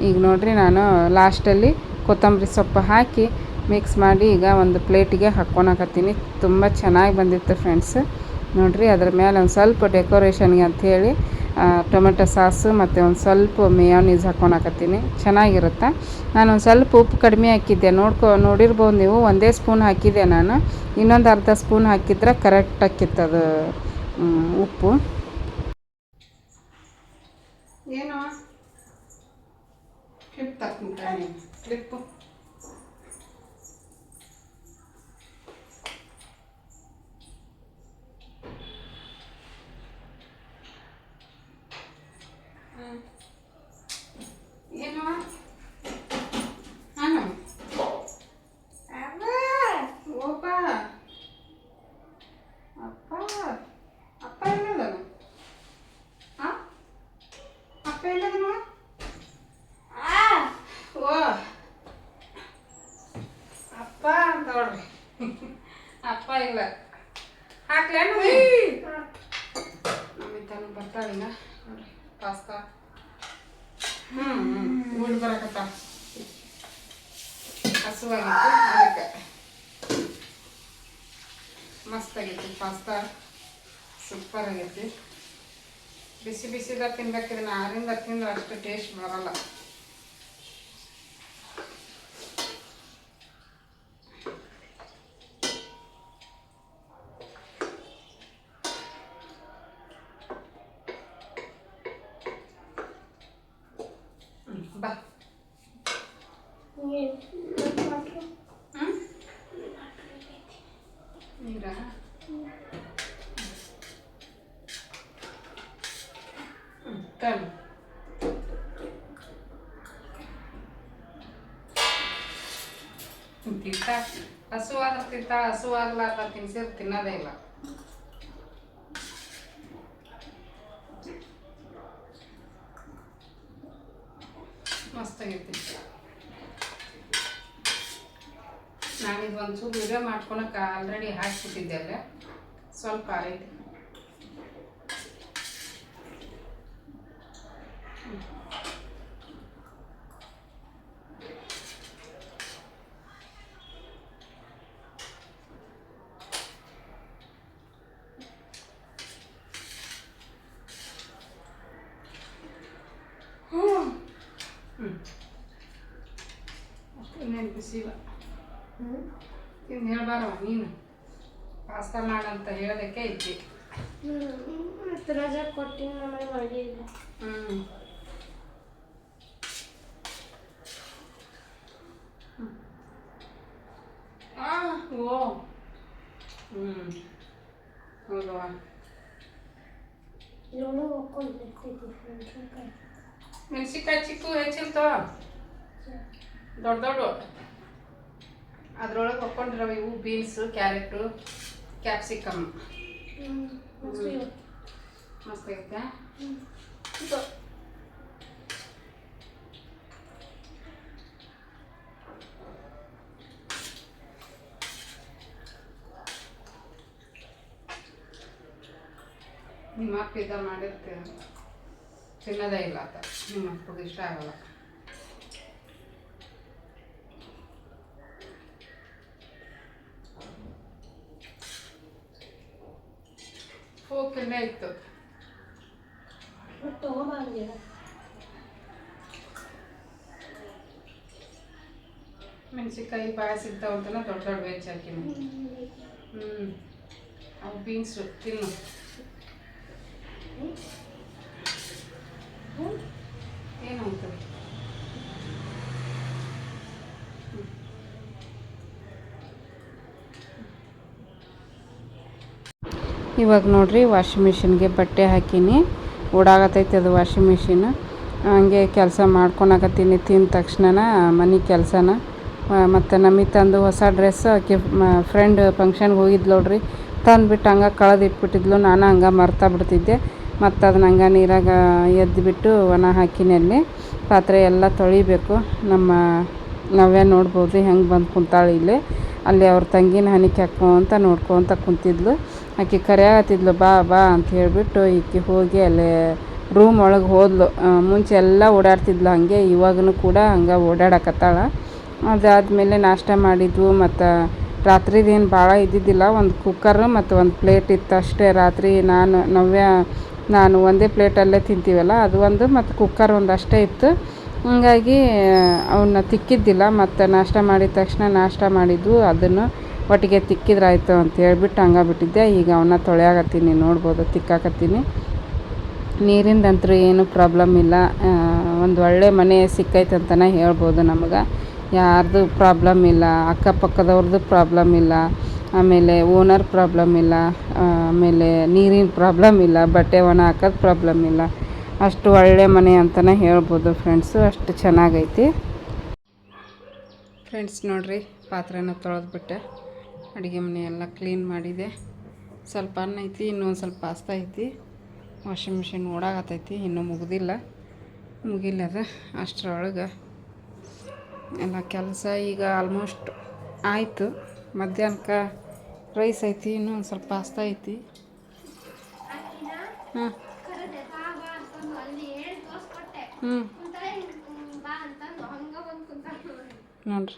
ಈಗ ನೋಡಿರಿ, ನಾನು ಲಾಸ್ಟಲ್ಲಿ ಕೊತ್ತಂಬರಿ ಸೊಪ್ಪು ಹಾಕಿ ಮಿಕ್ಸ್ ಮಾಡಿ ಈಗ ಒಂದು ಪ್ಲೇಟಿಗೆ ಹಾಕ್ಕೊಳಕತ್ತೀನಿ. ತುಂಬ ಚೆನ್ನಾಗಿ ಬಂದಿತ್ತು ಫ್ರೆಂಡ್ಸ್. ನೋಡಿರಿ, ಅದ್ರ ಮೇಲೆ ಒಂದು ಸ್ವಲ್ಪ ಡೆಕೋರೇಷನ್ಗೆ ಅಂಥೇಳಿ ಟೊಮೆಟೊ ಸಾಸು ಮತ್ತು ಒಂದು ಸ್ವಲ್ಪ ಮೇಯೋನೀಸ್ ಹಾಕ್ಕೊಳಕತ್ತೀನಿ. ಚೆನ್ನಾಗಿರುತ್ತೆ. ನಾನು ಒಂದು ಸ್ವಲ್ಪ ಉಪ್ಪು ಕಡಿಮೆ ಹಾಕಿದ್ದೆ, ನೋಡಿರ್ಬೋದು ನೀವು. 1 ಸ್ಪೂನ್ ಹಾಕಿದ್ದೆ ನಾನು. ಇನ್ನೊಂದು ಅರ್ಧ ಸ್ಪೂನ್ ಹಾಕಿದ್ರೆ ಕರೆಕ್ಟ್ ಆಕ್ಕಿತ್ತದು ಉಪ್ಪು. ಏನು ಕ್ಲಿಪ್ ತರ್ತೀನಿ, ಕ್ಲಿಪ್ಪು ಏನು ಹಾಂ ಓಪ ಅಪ್ಪ ಅಪ್ಪ ಎಲ್ಲದನು? ಹಾಂ, ಅಪ್ಪ ಎಲ್ಲದನು? ಓ ಅಪ್ಪ ಅಂತ ನೋಡ್ರಿ, ಅಪ್ಪ ಇಲ್ಲ. ಹಾಕ್ಲೇನು ನಮ್ಮಿತ್ತಾನು ಬರ್ತಾಳಿಲ್ಲ ನೋಡ್ರಿ ಪಾಸ್ತಾ. ಉಳ್ ಬರಕತ್ತ ಹಸುವಾಗಿತ್ತು, ಅದಕ್ಕೆ ಮಸ್ತಾಗೈತಿ ಪಾಸ್ತಾ, ಸೂಪರ್ ಆಗೈತಿ. ಬಿಸಿ ಬಿಸಿದಾಗ ತಿನ್ಬೇಕಿದ್ರೆ ಆರಿಂದ ತಿಂದ್ರೆ ಅಷ್ಟು ಟೇಸ್ಟ್ ಬರಲ್ಲ. ಬಾ ನೀರಾ ಕಲ್ ತಿಂತ ಹಸುವಾದ್ರೆ ತಿಂತ, ಹಸುವಾಗ್ಲಾರ್ದ ತಿನ್ಸಿದ್ರೆ ತಿನ್ನೋದೇ ಇಲ್ಲ. ಮಸ್ತಾಗೈತಿ. ನಾನಿದು ಒಂಚೂರು ವಿಡಿಯೋ ಮಾಡ್ಕೊಳಕ್ಕೆ ಆಲ್ರೆಡಿ ಹಾಕಿಬಿಟ್ಟಿದ್ದೆ ಅಲ್ಲೇ, ಸ್ವಲ್ಪ ಆರೈತಿ. ಇನ್ನೇನು ಬಿಸಿಲ್ಲ. ಇನ್ನು ಹೇಳ್ಬಾರವ ನೀನು, ಪಾಸ್ತಾ ಮಾಡಂತ ಹೇಳೋದಕ್ಕೆ ಇದ್ದಿ. ರಜಾ ಕೊಟ್ಟಿನ ನಮಗೆ ಮಾಡಿಲ್ಲ. ಓ ಹೌದವಾ. ಮೆಣಸಿನ್ಕಾಯಿ ಚಿಕ್ಕು ಹೆಚ್ಚಿರ್ತಾವ, ದೊಡ್ಡ ಅದ್ರೊಳಗೆ ಹಾಕ್ಕೊಂಡಿರವ ಇವು ಬೀನ್ಸು, ಕ್ಯಾರೆಟು, ಕ್ಯಾಪ್ಸಿಕಮ್. ಮಸ್ತಾಗೈತೆ. ನಿಮ್ಮ ಅಪ್ಪ ಇದ್ದ ಮಾಡಿರ್ತೀರ, ತಿನ್ನೋದೇ ಇಲ್ಲ ಆತ. ನಿಮ್ಮ ಅಪ್ಪಗೆ ಇಷ್ಟ ಆಗಲ್ಲ. ಫೋಕೆಲ್ಲ ಇತ್ತು, ತಗೊಂಬಂದಿರ ಮೆಣಸಿನ್ಕಾಯಿ ಭಾಳ ಸಿಗ್ತಾವ ಅಂತನ ದೊಡ್ಡ ದೊಡ್ಡ ವೆಜ್ ಹಾಕಿನಿ. ಅವು ಬೀನ್ಸು ತಿನ್ನು. ಏನು ಆಗ್ತದೆ ಇವಾಗ ನೋಡ್ರಿ ವಾಷಿಂಗ್ ಮಿಷಿನ್ಗೆ ಬಟ್ಟೆ ಹಾಕೀನಿ. ಓಡಾಗತೈತೆ ಅದು ವಾಷಿಂಗ್ ಮಿಷಿನ್. ಹಂಗೆ ಕೆಲಸ ಮಾಡ್ಕೊಳಕತ್ತೀನಿ ತಿಂದ ತಕ್ಷಣ ಮನೆ ಕೆಲಸನ. ಮತ್ತು ನಮಗೆ ತಂದು ಹೊಸ ಡ್ರೆಸ್ ಆಕೆ ಫ್ರೆಂಡ್ ಫಂಕ್ಷನ್ಗೆ ಹೋಗಿದ್ಲು ನೋಡ್ರಿ, ತಂದುಬಿಟ್ಟು ಹಂಗೆ ಕಳೆದಿಟ್ಬಿಟ್ಟಿದ್ಲು. ನಾನು ಹಂಗೆ ಮರ್ತಾ ಬಿಡ್ತಿದ್ದೆ. ಮತ್ತು ಅದನ್ನ ಹಂಗೆ ನೀರಾಗ ಎದ್ದುಬಿಟ್ಟು ಒಣ ಹಾಕಿನಿ. ಅಲ್ಲಿ ಪಾತ್ರೆ ಎಲ್ಲ ತೊಳಿಬೇಕು. ನಮ್ಮ ನವ್ಯ ನೋಡ್ಬೋದು ಹೆಂಗೆ ಬಂದು ಕುಂತಾಳೆ ಇಲ್ಲಿ. ಅಲ್ಲಿ ಅವ್ರ ತಂಗಿನ ಹನಿಕೆ ಹಾಕ್ಕೊಂತ ನೋಡ್ಕೊತ ಕುಂತಿದ್ಲು. ಆಕೆ ಕರೆಯಾಗತ್ತಿದ್ಲು ಬಾ ಬಾ ಅಂತ ಹೇಳಿಬಿಟ್ಟು ಈಕೆ ಹೋಗಿ ಅಲ್ಲಿ ರೂಮ್ ಒಳಗೆ ಹೋದ್ಲು. ಮುಂಚೆ ಎಲ್ಲ ಓಡಾಡ್ತಿದ್ಲು ಹಾಗೆ, ಇವಾಗೂ ಕೂಡ ಹಂಗೆ ಓಡಾಡಕತ್ತಾಳ. ಅದಾದಮೇಲೆ ನಾಷ್ಟ ಮಾಡಿದ್ವು. ಮತ್ತು ರಾತ್ರಿದೇನು ಭಾಳ ಇದ್ದಿದ್ದಿಲ್ಲ, ಒಂದು ಕುಕ್ಕರು ಮತ್ತು ಒಂದು ಪ್ಲೇಟ್ ಇತ್ತು ಅಷ್ಟೇ. ರಾತ್ರಿ ನಾನು ಒಂದೇ ಪ್ಲೇಟಲ್ಲೇ ತಿಂತೀವಲ್ಲ, ಅದು ಒಂದು ಮತ್ತು ಕುಕ್ಕರ್ ಒಂದು ಅಷ್ಟೇ ಇತ್ತು. ಹಂಗಾಗಿ ಅವನ್ನ ತಿಕ್ಕಿದ್ದಿಲ್ಲ. ಮತ್ತು ನಾಷ್ಟ ಮಾಡಿದ ತಕ್ಷಣ ನಾಷ್ಟ ಮಾಡಿದ್ವು, ಅದನ್ನು ಒಟ್ಟಿಗೆ ತಿಕ್ಕಿದ್ರಾಯ್ತು ಅಂತ ಹೇಳ್ಬಿಟ್ಟು ಹಂಗೆ ಬಿಟ್ಟಿದ್ದೆ. ಈಗ ಅವನ್ನ ತೊಳೆಯಾಕತ್ತೀನಿ, ನೋಡ್ಬೋದು ತಿಕ್ಕಾಕತ್ತೀನಿ. ನೀರಿಂದಂತೂ ಏನು ಪ್ರಾಬ್ಲಮ್ ಇಲ್ಲ. ಒಂದು ಒಳ್ಳೆ ಮನೆ ಸಿಕ್ಕೈತೆ ಅಂತಲೇ ಹೇಳ್ಬೋದು ನಮಗೆ. ಯಾರ್ದು ಪ್ರಾಬ್ಲಮ್ ಇಲ್ಲ, ಅಕ್ಕಪಕ್ಕದವ್ರದ್ದು ಪ್ರಾಬ್ಲಮ್ ಇಲ್ಲ, ಆಮೇಲೆ ಓನರ್ ಪ್ರಾಬ್ಲಮ್ ಇಲ್ಲ, ಆಮೇಲೆ ನೀರಿನ ಪ್ರಾಬ್ಲಮ್ ಇಲ್ಲ, ಬಟ್ಟೆ ಒಣ ಹಾಕೋದು ಪ್ರಾಬ್ಲಮ್ ಇಲ್ಲ. ಅಷ್ಟು ಒಳ್ಳೆ ಮನೆ ಅಂತಲೇ ಹೇಳ್ಬೋದು ಫ್ರೆಂಡ್ಸು. ಅಷ್ಟು ಚೆನ್ನಾಗೈತಿ ಫ್ರೆಂಡ್ಸ್. ನೋಡಿರಿ, ಪಾತ್ರೆನ ತೊಳೆದ್ಬಿಟ್ಟೆ, ಅಡುಗೆ ಮನೆ ಎಲ್ಲ ಕ್ಲೀನ್ ಮಾಡಿದೆ. ಸ್ವಲ್ಪ ಅನ್ನ ಐತಿ, ಇನ್ನೊಂದು ಸ್ವಲ್ಪ ಪಾಸ್ತಾ ಐತಿ. ವಾಷಿಂಗ್ ಮಿಷಿನ್ ಓಡಾಗತ್ತೈತಿ, ಇನ್ನೂ ಮುಗಿಲ್ಲದ. ಅಷ್ಟರೊಳಗೆ ಎಲ್ಲ ಕೆಲಸ ಈಗ ಆಲ್ಮೋಸ್ಟ್ ಆಯಿತು. ಮಧ್ಯಾಹ್ನಕ್ಕೆ ರೈಸ್ ಐತಿ, ಇನ್ನೊಂದು ಸ್ವಲ್ಪ ಪಾಸ್ತಾ ಐತಿ. ಹಾಂ ನೋಡ್ರಿ,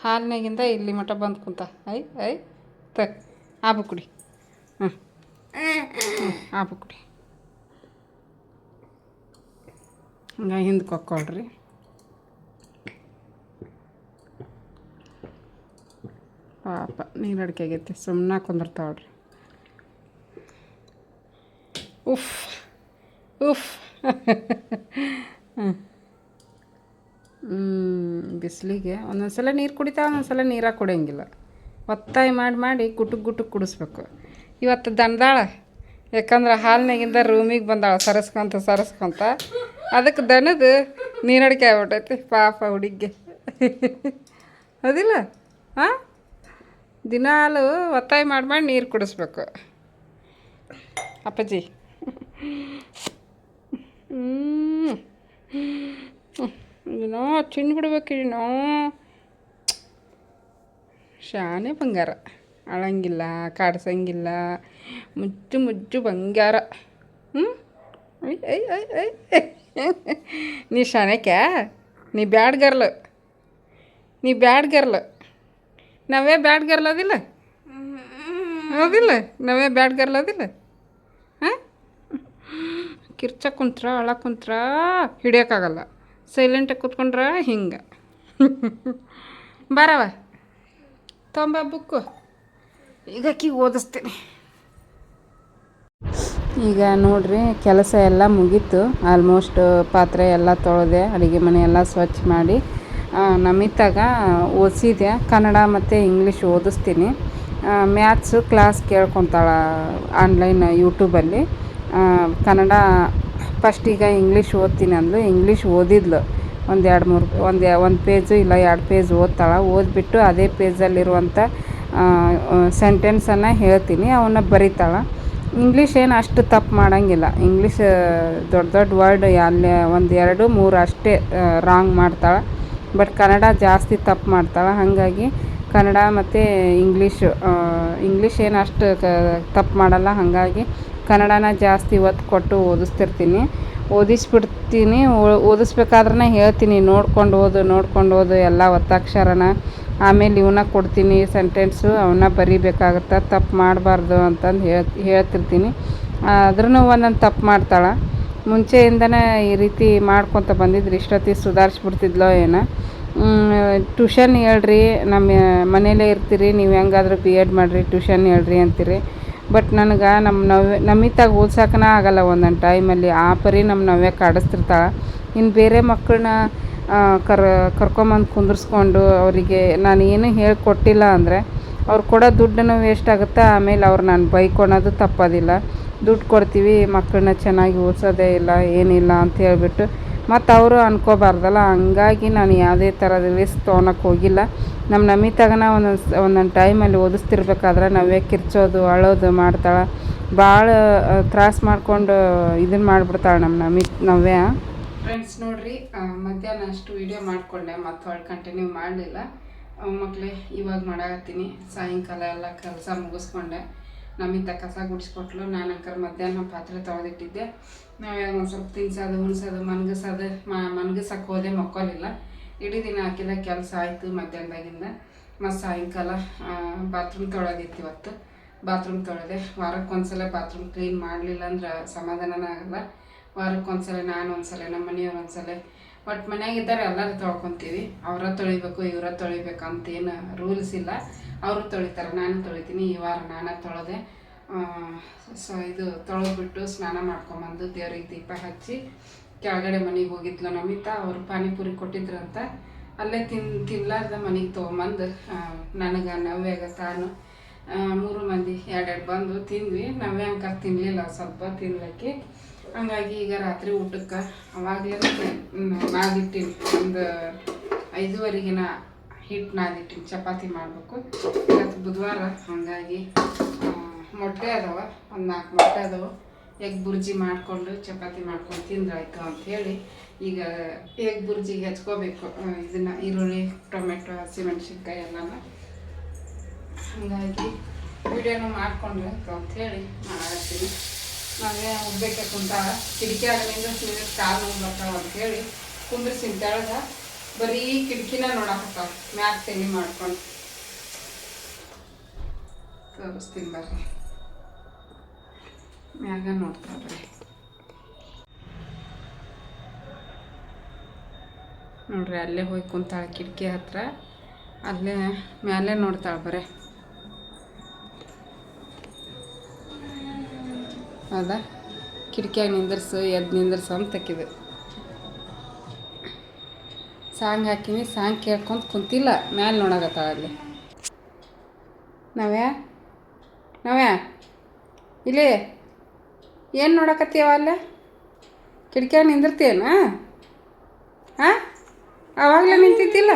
ಹಾಲಿನಾಗಿಂದ ಇಲ್ಲಿ ಮಠ ಬಂದು ಕುಂತ. ಐ ಆಬು ಕುಡಿ. ಆಬು ಕುಡಿ. ಹಂಗೆ ಹಿಂದಕ್ಕೆ ಹೊಕ್ಕೊಳ್ರಿ. ಪಾಪ ನೀರು ಅಡಿಕೆ ಆಗೈತಿ, ಸುಮ್ಮನೆ ಕುಂದಿರ್ತಾವ್ರಿ. ಉಫ್ ಉಫ್ ಬಿಸಿಲಿಗೆ ಒಂದೊಂದ್ಸಲ ನೀರು ಕುಡಿತಾವೆ, ಒಂದೊಂದ್ಸಲ ನೀರಾಗ ಕುಡಿಯೋಂಗಿಲ್ಲ. ಒತ್ತಾಯ ಮಾಡಿ ಗುಟುಕ್ ಕುಡಿಸ್ಬೇಕು. ಇವತ್ತು ದನದಾಳ, ಯಾಕಂದ್ರೆ ಹಾಲಿನಾಗಿಂದ ರೂಮಿಗೆ ಬಂದಾಳ ಸರಸ್ಕೊಂತ. ಅದಕ್ಕೆ ದನದ ನೀರಡಿಕೆ ಆಗ್ಬಿಟ್ಟೈತಿ ಪಾಪ ಹುಡುಗಿಗೆ. ಹೌದಿಲ್ಲ? ಹಾಂ, ದಿನಾಲು ಒತ್ತಾಯ ಮಾಡಿ ನೀರು ಕುಡಿಸ್ಬೇಕು ಅಪ್ಪಾಜಿ. ಏನೋ ಚಿಂಡ್ಬಿಡ್ಬೇಕು. ಏನೋ ಶಾನೆ ಬಂಗಾರ, ಅಳಂಗಿಲ್ಲ, ಕಾಡ್ಸಂಗಿಲ್ಲ, ಮುಜ್ಜು ಬಂಗಾರ. ಐ ನೀ ಶಾನೆಕ್ಯಾ, ನೀ ಬ್ಯಾಡ್ ಗರ್ಲ್, ನಾವೇ ಬ್ಯಾಡ್ ಗರ್ಲ್ ಅದಿಲ್ಲ? ಹೌದಿಲ್ಲ? ನಾವೇ ಬ್ಯಾಡ್ ಗರ್ಲ್ ಅದಿಲ್ಲ? ಹಾಂ, ಕಿರ್ಚ ಕುಂತ್ರ ಅಳ ಕುಂತ್ರ ಹಿಡಿಯೋಕ್ಕಾಗಲ್ಲ. ಸೈಲೆಂಟಾಗಿ ಕೂತ್ಕೊಂಡ್ರೆ ಹಿಂಗೆ. ಬರವ ತೊಂಬ ಬುಕ್ಕು, ಈಗ ಆಕಿಗೆ ಓದಿಸ್ತೀನಿ. ಈಗ ನೋಡ್ರಿ, ಕೆಲಸ ಎಲ್ಲ ಮುಗೀತು. ಆಲ್ಮೋಸ್ಟ್ ಪಾತ್ರೆ ಎಲ್ಲ ತೊಳೆದೆ, ಅಡುಗೆ ಮನೆ ಎಲ್ಲ ಸ್ವಚ್ಛ ಮಾಡಿ ನಮಿತಾಗ ಓದಿಸಿದೆ. ಕನ್ನಡ ಮತ್ತು ಇಂಗ್ಲೀಷ್ ಓದಿಸ್ತೀನಿ. ಮ್ಯಾಥ್ಸು ಕ್ಲಾಸ್ ಕೇಳ್ಕೊತಾಳ ಆನ್ಲೈನ್ ಯೂಟ್ಯೂಬಲ್ಲಿ. ಕನ್ನಡ ಫಸ್ಟೀಗ ಇಂಗ್ಲೀಷ್ ಓದ್ತೀನಿ ಅಂದ್ಲು. ಇಂಗ್ಲೀಷ್ ಓದಿದ್ಲು ಒಂದು ಪೇಜು ಇಲ್ಲ 2 ಪೇಜ್ ಓದ್ತಾಳೆ. ಓದ್ಬಿಟ್ಟು ಅದೇ ಪೇಜಲ್ಲಿರುವಂಥ ಸೆಂಟೆನ್ಸನ್ನು ಹೇಳ್ತೀನಿ, ಅವನ್ನ ಬರೀತಾಳೆ. ಇಂಗ್ಲೀಷ್ ಏನು ಅಷ್ಟು ತಪ್ಪು ಮಾಡೋಂಗಿಲ್ಲ. ಇಂಗ್ಲೀಷ್ ದೊಡ್ಡ ವರ್ಡ್ ಅಲ್ಲಿ 1, 2, 3 ಅಷ್ಟೇ ರಾಂಗ್ ಮಾಡ್ತಾಳೆ. ಬಟ್ ಕನ್ನಡ ಜಾಸ್ತಿ ತಪ್ಪು ಮಾಡ್ತಾಳೆ. ಹಾಗಾಗಿ ಕನ್ನಡ ಮತ್ತು ಇಂಗ್ಲೀಷ್ ಏನು ಅಷ್ಟು ತಪ್ಪು ಮಾಡಲ್ಲ. ಹಾಗಾಗಿ ಕನ್ನಡನ ಜಾಸ್ತಿ ಒತ್ತು ಕೊಟ್ಟು ಓದಿಸ್ಬಿಡ್ತೀನಿ. ಓದಿಸ್ಬೇಕಾದ್ರೆ ಹೇಳ್ತೀನಿ, ನೋಡ್ಕೊಂಡು ಓದು ಎಲ್ಲ ಒತ್ತಕ್ಷರನ. ಆಮೇಲೆ ಇವನ್ನ ಕೊಡ್ತೀನಿ ಸೆಂಟೆನ್ಸು, ಅವನ್ನ ಬರಿಬೇಕಾಗತ್ತೆ, ತಪ್ಪು ಮಾಡಬಾರ್ದು ಅಂತಂದು ಹೇಳ್ತಿರ್ತೀನಿ. ಆದ್ರೂ ಒಂದೊಂದು ತಪ್ಪು ಮಾಡ್ತಾಳೆ. ಮುಂಚೆಯಿಂದನೇ ಈ ರೀತಿ ಮಾಡ್ಕೊತ ಬಂದಿದ್ರು, ಇಷ್ಟೊತ್ತಿಗೆ ಸುಧಾರಿಸ್ಬಿಡ್ತಿದ್ಲೋ ಏನೋ. ಟ್ಯೂಷನ್ ಹೇಳ್ರಿ, ನಮ್ಮ ಮನೇಲೇ ಇರ್ತೀರಿ, ನೀವು ಹೆಂಗಾದ್ರೂ ಬಿ ಎಡ್ ಮಾಡಿರಿ, ಟ್ಯೂಷನ್ ಹೇಳ್ರಿ ಅಂತೀರಿ. ಬಟ್ ನನಗೆ ನಮಿತಾಗ ಓದ್ಸೋಕನ ಆಗೋಲ್ಲ ಒಂದೊಂದು ಟೈಮಲ್ಲಿ. ಆ ಪರಿ ನಮ್ಮ ನವ್ಯ ಕಾಡಿಸ್ತಿರ್ತಾಳೆ. ಇನ್ನು ಬೇರೆ ಮಕ್ಕಳನ್ನ ಕರ್ಕೊಂಬಂದು ಕುಂದಿರ್ಸ್ಕೊಂಡು ಅವರಿಗೆ ನಾನು ಏನೂ ಹೇಳಿಕೊಟ್ಟಿಲ್ಲ ಅಂದರೆ ಅವ್ರು ಕೊಡೋ ದುಡ್ಡನ್ನು ವೇಸ್ಟ್ ಆಗುತ್ತೆ. ಆಮೇಲೆ ಅವ್ರು ನಾನು ಬೈಕೊಳೋದು ತಪ್ಪೋದಿಲ್ಲ. ದುಡ್ಡು ಕೊಡ್ತೀವಿ, ಮಕ್ಕಳನ್ನ ಚೆನ್ನಾಗಿ ಓದಿಸೋದೇ ಇಲ್ಲ, ಏನಿಲ್ಲ ಅಂತ ಹೇಳ್ಬಿಟ್ಟು ಮತ್ತು ಅವರು ಅನ್ಕೋಬಾರ್ದಲ್ಲ. ಹಂಗಾಗಿ ನಾನು ಯಾವುದೇ ಥರದ ರಿಸ್ಕ್ ತೊಗೊಳಕ್ಕೆ ಹೋಗಿಲ್ಲ. ನಮ್ಮ ನಮಿತಾಗನ ಒಂದೊಂದು ಟೈಮಲ್ಲಿ ಓದಿಸ್ತಿರ್ಬೇಕಾದ್ರೆ ನವ್ಯ ಕಿರ್ಚೋದು ಅಳೋದು ಮಾಡ್ತಾಳೆ. ಭಾಳ ತ್ರಾಸ ಮಾಡ್ಕೊಂಡು ಇದನ್ನು ಮಾಡಿಬಿಡ್ತಾಳೆ ನಮ್ಮ ನವ್ಯ. ಫ್ರೆಂಡ್ಸ್ ನೋಡಿರಿ, ಮಧ್ಯಾಹ್ನ ಅಷ್ಟು ವೀಡಿಯೋ ಮಾಡಿಕೊಂಡೆ, ಮತ್ತು ಹೊಳ್ಳಿ ಕಂಟಿನ್ಯೂ ಮಾಡಲಿಲ್ಲ. ಮಕ್ಕಳೇ ಇವಾಗ ಮಾಡಾಕತ್ತೀನಿ. ಸಾಯಂಕಾಲ ಎಲ್ಲ ಕೆಲಸ ಮುಗಿಸ್ಕೊಂಡೆ. ನಮಿತ ಕಸ ಗುಡಿಸ್ಕೊಟ್ಲು. ನಾನು ಅಂಕರ್ ಮಧ್ಯಾಹ್ನ ಪಾತ್ರೆ ತೊಳೆದಿಟ್ಟಿದ್ದೆ. ನಾವೇ ಒಂದು ಸ್ವಲ್ಪ ತಿನ್ಸೋದು ಉಣ್ಸೋದು ಮನ್ಗಿಸಕ್ಕೆ ಹೋದೆ, ಮಕ್ಕೋಲಿಲ್ಲ. ಇಡೀ ದಿನ ಹಾಕಿದ ಕೆಲಸ ಆಯಿತು ಮಧ್ಯಾಹ್ನದಾಗಿಂದ. ಮತ್ತು ಸಾಯಂಕಾಲ ಬಾತ್ರೂಮ್ ತೊಳೆದಿತ್ತು. ಇವತ್ತು ಬಾತ್ರೂಮ್ ತೊಳೆದೆ. ವಾರಕ್ಕೆ ಒಂದ್ಸಲ ಬಾತ್ರೂಮ್ ಕ್ಲೀನ್ ಮಾಡಲಿಲ್ಲ ಅಂದ್ರೆ ಸಮಾಧಾನನೇ ಆಗಲ್ಲ. ವಾರಕ್ಕೆ ಒಂದ್ಸಲ, ನಾನು ಒಂದ್ಸಲ, ನಮ್ಮ ಮನೆಯವ್ರು ಒಂದ್ಸಲ, ಬಟ್ ಮನ್ಯಾಗಿದ್ದಾರೆ ಎಲ್ಲರೂ ತೊಳ್ಕೊತೀವಿ. ಅವರ ತೊಳಿಬೇಕು ಇವರ ತೊಳಿಬೇಕಂತೇನು ರೂಲ್ಸ್ ಇಲ್ಲ. ಅವರು ತೊಳಿತಾರೆ, ನಾನು ತೊಳಿತೀನಿ. ಈ ವಾರ ನಾನು ತೊಳೆದೆ. ಇದು ತೊಳೆದ್ಬಿಟ್ಟು ಸ್ನಾನ ಮಾಡ್ಕೊಂಬಂದು ದೇವ್ರಿಗೆ ದೀಪ ಹಚ್ಚಿ ಕೆಳಗಡೆ ಮನೆಗೆ ಹೋಗಿದ್ಲು ನಮಿತಾ. ಅವರು ಪಾನಿಪುರಿ ಕೊಟ್ಟಿದ್ರಂತ ಅಲ್ಲೇ ತಿನ್ಲಾರ್ದ ಮನೆಗೆ ತೊಗೊಂಬಂದು ನನಗೆ ನವ್ಯಾಗ ತಾನು 3 ಮಂದಿ 2 ಬಂದು ತಿಂದ್ವಿ. ನವ್ಯ ಅಂಕರ್ ತಿನ್ನಲಿಲ್ಲ, ಸ್ವಲ್ಪ ತಿನ್ಲಿಕ್ಕೆ. ಹಂಗಾಗಿ ಈಗ ರಾತ್ರಿ ಊಟಕ್ಕೆ ಅವಾಗಲೇ ನಾದಿಟ್ಟಿನಿ. ಒಂದು 5:30ಗೆ ಹಿಟ್ಟು ನಾದಿಟ್ಟಿನಿ, ಚಪಾತಿ ಮಾಡಬೇಕು. ಇವತ್ತು ಬುಧವಾರ, ಹಾಗಾಗಿ ಮೊಟ್ಟೆ ಅದಾವ, ಒಂದು 4 ಮೊಟ್ಟೆ ಅದಾವೆ. ಎಗ್ ಬುರ್ಜಿ ಮಾಡಿಕೊಂಡು ಚಪಾತಿ ಮಾಡ್ಕೊಂಡು ತಿಂದ್ರಾಯ್ತು ಅಂಥೇಳಿ ಈಗ ಎಗ್ ಬುರ್ಜಿಗೆ ಹೆಚ್ಕೋಬೇಕು. ಇದನ್ನು ಈರುಳ್ಳಿ, ಟೊಮೆಟೊ, ಹಸಿಮೆಣ್ಸಿನ್ಕಾಯಿ ಎಲ್ಲನ. ಹಾಗಾಗಿ ವಿಡಿಯೋನು ಮಾಡಿಕೊಂಡ್ರೆ ಅಂಥೇಳಿ ಮಾಡಾಕತ್ತೀನಿ. ನಾವೇ ಹೋಗ್ಬೇಕೆ ಕುಂತಾಳ. ಕಿಟಕಿ ಆಗಲಿಂದ ಸುಮ್ಮನೆ ಕಾಲು ನೋವು ಬರ್ತಾವ ಅಂಥೇಳಿ ಕುಂದ್ರಿಸಿನ ತೆಳಗ ಬರೀ ಕಿಟಕಿನ ನೋಡಾಕತ್ತಾವ. ಮ್ಯಾಗ ತೆನಿ ಮಾಡ್ಕೊಂಡು ತೋರಿಸ್ತೀನಿ ಬರ್ರಿ. ಮ್ಯಾಗ ನೋಡ್ತಾವ್ರಿ ನೋಡ್ರಿ, ಅಲ್ಲೇ ಹೋಗಿ ಕುಂತಾಳೆ ಕಿಟಕಿ ಹತ್ರ. ಅಲ್ಲೇ ಮ್ಯಾಲೆ ನೋಡ್ತಾಳೆ ಬರೇ. ಹೌದಾ, ಕಿಟಕಿಯಾಗ ನಿಂದ್ರಸು, ನಿಂದ್ರಸು ಅಂತಕ್ಕಿದೆ. ಸಾಂಗ್ ಹಾಕಿನಿ, ಸಾಂಗ್ ಕೇಳ್ಕೊಂತ ಕುಂತಿಲ್ಲ, ಮ್ಯಾಲೆ ನೋಡಕತ್ತಾಳ ಅಲ್ಲಿ. ನವ್ಯಾ ಇಲ್ಲಿ ಏನು ನೋಡಕತ್ತೀವ? ಅಲ್ಲೇ ಕಿಟಕಿಯಾಗ ನಿಂದಿರ್ತೀಯನ? ಹಾಂ, ಆವಾಗಲೇ ನಿಂತಿದ್ದಿಲ್ಲ